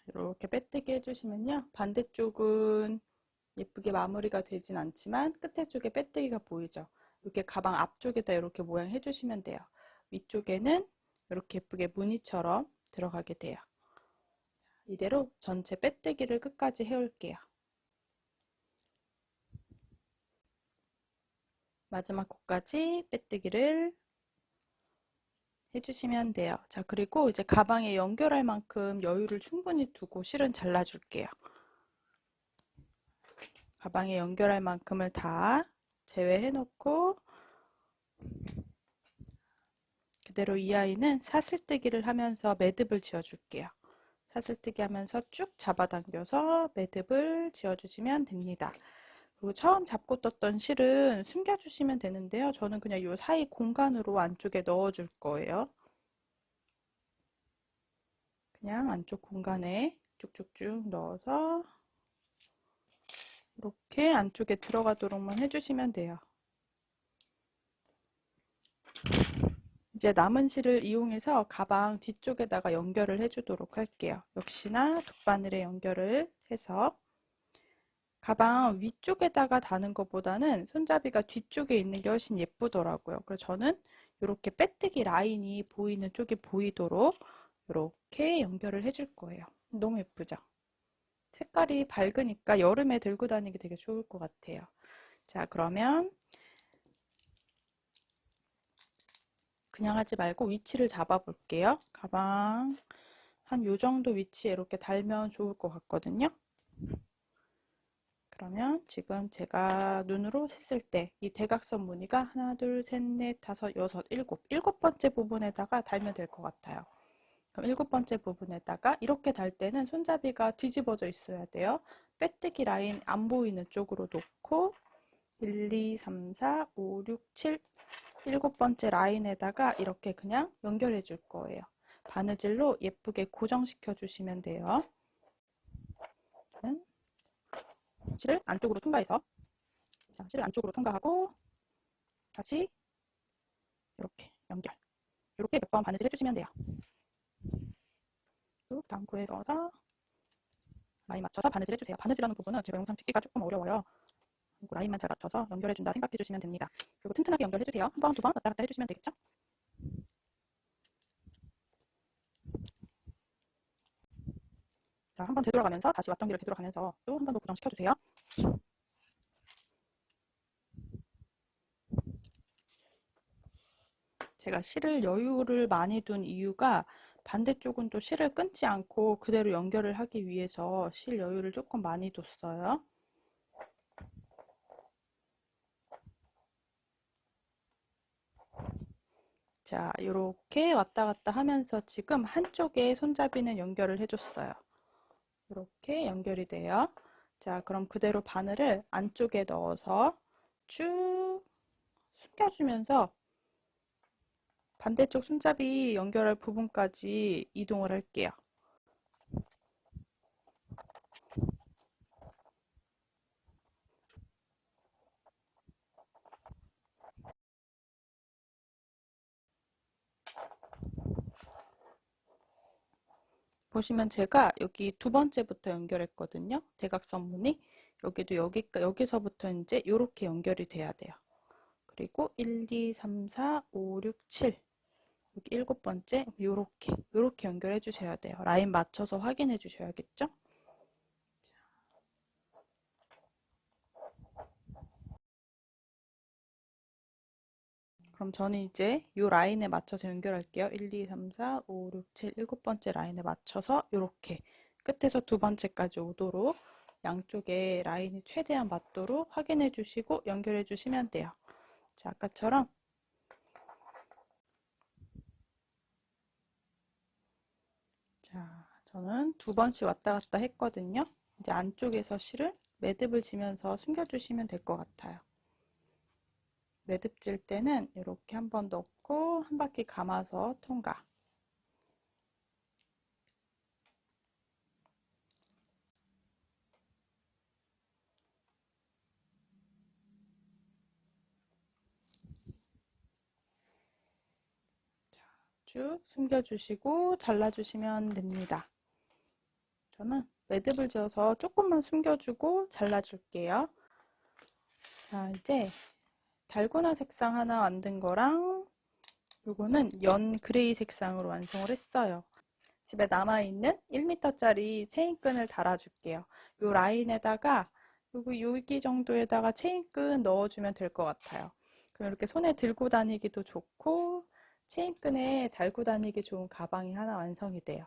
이렇게 빼뜨기 해주시면요. 반대쪽은 예쁘게 마무리가 되진 않지만 끝에 쪽에 빼뜨기가 보이죠. 이렇게 가방 앞쪽에다 이렇게 모양 해주시면 돼요. 위쪽에는 이렇게 예쁘게 무늬처럼 들어가게 돼요. 이대로 전체 빼뜨기를 끝까지 해올게요. 마지막 코까지 빼뜨기를 해주시면 돼요. 자, 그리고 이제 가방에 연결할 만큼 여유를 충분히 두고 실은 잘라줄게요. 가방에 연결할 만큼을 다 제외해 놓고 그대로 이 아이는 사슬뜨기를 하면서 매듭을 지어줄게요. 사슬뜨기 하면서 쭉 잡아당겨서 매듭을 지어주시면 됩니다. 그리고 처음 잡고 떴던 실은 숨겨주시면 되는데요. 저는 그냥 이 사이 공간으로 안쪽에 넣어줄 거예요. 그냥 안쪽 공간에 쭉쭉쭉 넣어서 이렇게 안쪽에 들어가도록만 해주시면 돼요. 이제 남은 실을 이용해서 가방 뒤쪽에다가 연결을 해주도록 할게요. 역시나 돗바늘에 연결을 해서 가방 위쪽에다가 다는 것보다는 손잡이가 뒤쪽에 있는 게 훨씬 예쁘더라고요. 그래서 저는 이렇게 빼뜨기 라인이 보이는 쪽이 보이도록 이렇게 연결을 해줄 거예요. 너무 예쁘죠? 색깔이 밝으니까 여름에 들고 다니기 되게 좋을 것 같아요. 자, 그러면 그냥 하지 말고 위치를 잡아 볼게요. 가방 한 요 정도 위치에 이렇게 달면 좋을 것 같거든요. 그러면 지금 제가 눈으로 셌을 때 이 대각선 무늬가 하나, 둘, 셋, 넷, 다섯, 여섯, 일곱 번째 부분에다가 달면 될 것 같아요. 그럼 일곱 번째 부분에다가 이렇게 달 때는 손잡이가 뒤집어져 있어야 돼요. 빼뜨기 라인 안 보이는 쪽으로 놓고 1, 2, 3, 4, 5, 6, 7 일곱 번째 라인에다가 이렇게 그냥 연결해 줄 거예요. 바느질로 예쁘게 고정시켜 주시면 돼요. 실을 안쪽으로 통과해서 실을 안쪽으로 통과하고 다시 이렇게 연결. 이렇게 몇 번 바느질 해주시면 돼요. 다음 코에 넣어서 라인 맞춰서 바느질 해주세요. 바느질하는 부분은 제가 영상 찍기가 조금 어려워요. 라인만 잘 맞춰서 연결해준다 생각해 주시면 됩니다. 그리고 튼튼하게 연결해주세요. 한 번, 두 번 왔다 갔다 해주시면 되겠죠? 자, 한 번 되돌아가면서 다시 왔던 길을 되돌아가면서 또 한 번 더 고정시켜주세요. 제가 실을 여유를 많이 둔 이유가 반대쪽은 또 실을 끊지 않고 그대로 연결을 하기 위해서 실 여유를 조금 많이 뒀어요. 자, 이렇게 왔다 갔다 하면서 지금 한쪽에 손잡이는 연결을 해줬어요. 이렇게 연결이 돼요. 자, 그럼 그대로 바늘을 안쪽에 넣어서 쭉 숨겨주면서 반대쪽 손잡이 연결할 부분까지 이동을 할게요. 보시면 제가 여기 두 번째부터 연결했거든요. 대각선 무늬. 여기도 여기서부터 이제 이렇게 연결이 돼야 돼요. 그리고 1, 2, 3, 4, 5, 6, 7 여기 일곱 번째 요렇게 연결해 주셔야 돼요. 라인 맞춰서 확인해 주셔야겠죠? 그럼 저는 이제 이 라인에 맞춰서 연결할게요. 1, 2, 3, 4, 5, 6, 7 일곱 번째 라인에 맞춰서 이렇게 끝에서 두 번째까지 오도록 양쪽에 라인이 최대한 맞도록 확인해 주시고 연결해 주시면 돼요. 자, 아까처럼 자, 저는 두 번씩 왔다 갔다 했거든요. 이제 안쪽에서 실을 매듭을 지면서 숨겨주시면 될 것 같아요. 매듭 질 때는 이렇게 한 번 넣고 한 바퀴 감아서 통과. 쭉 숨겨주시고 잘라주시면 됩니다. 저는 매듭을 지어서 조금만 숨겨주고 잘라줄게요. 자, 이제 달고나 색상 하나 만든 거랑 요거는 연 그레이 색상으로 완성을 했어요. 집에 남아있는 1m짜리 체인끈을 달아줄게요. 요 라인에다가 여기 정도에다가 체인끈 넣어주면 될 것 같아요. 그럼 이렇게 손에 들고 다니기도 좋고 체인끈에 달고 다니기 좋은 가방이 하나 완성이 돼요.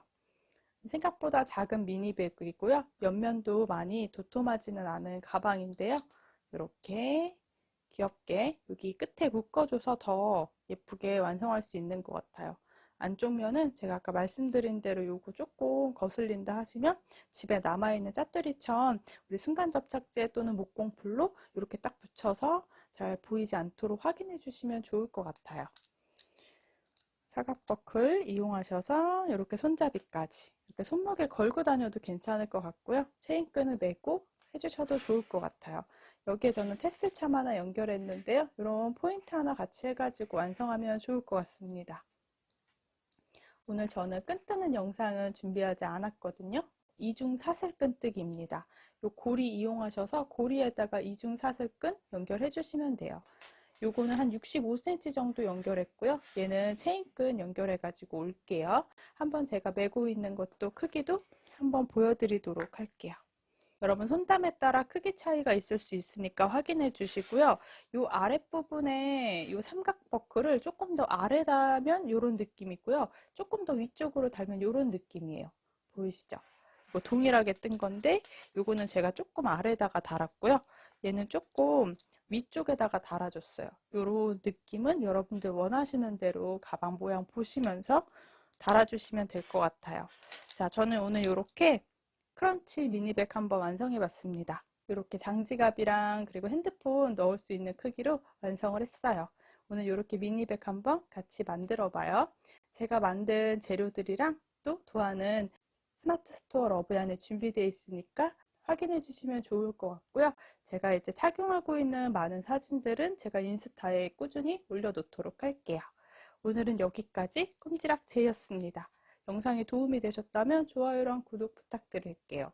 생각보다 작은 미니백이고요. 옆면도 많이 도톰하지는 않은 가방인데요. 이렇게 귀엽게 여기 끝에 묶어줘서 더 예쁘게 완성할 수 있는 것 같아요. 안쪽 면은 제가 아까 말씀드린 대로 요거 조금 거슬린다 하시면 집에 남아있는 짜투리천 우리 순간 접착제 또는 목공풀로 이렇게 딱 붙여서 잘 보이지 않도록 확인해 주시면 좋을 것 같아요. 사각버클 이용하셔서 이렇게 손잡이까지 이렇게 손목에 걸고 다녀도 괜찮을 것 같고요. 체인끈을 매고 해주셔도 좋을 것 같아요. 여기에 저는 테슬참 하나 연결했는데요. 이런 포인트 하나 같이 해가지고 완성하면 좋을 것 같습니다. 오늘 저는 끈 뜨는 영상은 준비하지 않았거든요. 이중 사슬 끈뜨기입니다. 요 고리 이용하셔서 고리에다가 이중 사슬 끈 연결해 주시면 돼요. 요거는 한 65cm 정도 연결했고요. 얘는 체인끈 연결해 가지고 올게요. 한번 제가 매고 있는 것도 크기도 한번 보여드리도록 할게요. 여러분 손땀에 따라 크기 차이가 있을 수 있으니까 확인해 주시고요. 요 아랫부분에 요 삼각 버클을 조금 더 아래 달면 요런 느낌이고요. 조금 더 위쪽으로 달면 요런 느낌이에요. 보이시죠? 이거 동일하게 뜬 건데 요거는 제가 조금 아래다가 달았고요. 얘는 조금 위쪽에다가 달아줬어요. 요런 느낌은 여러분들 원하시는 대로 가방 모양 보시면서 달아주시면 될 것 같아요. 자, 저는 오늘 이렇게 크런치 미니백 한번 완성해 봤습니다. 이렇게 장지갑이랑 그리고 핸드폰 넣을 수 있는 크기로 완성을 했어요. 오늘 이렇게 미니백 한번 같이 만들어 봐요. 제가 만든 재료들이랑 또 도안은 스마트 스토어 러브얀에 준비되어 있으니까 확인해 주시면 좋을 것 같고요. 제가 이제 착용하고 있는 많은 사진들은 제가 인스타에 꾸준히 올려놓도록 할게요. 오늘은 여기까지 꼼지락 제이였습니다. 영상이 도움이 되셨다면 좋아요랑 구독 부탁드릴게요.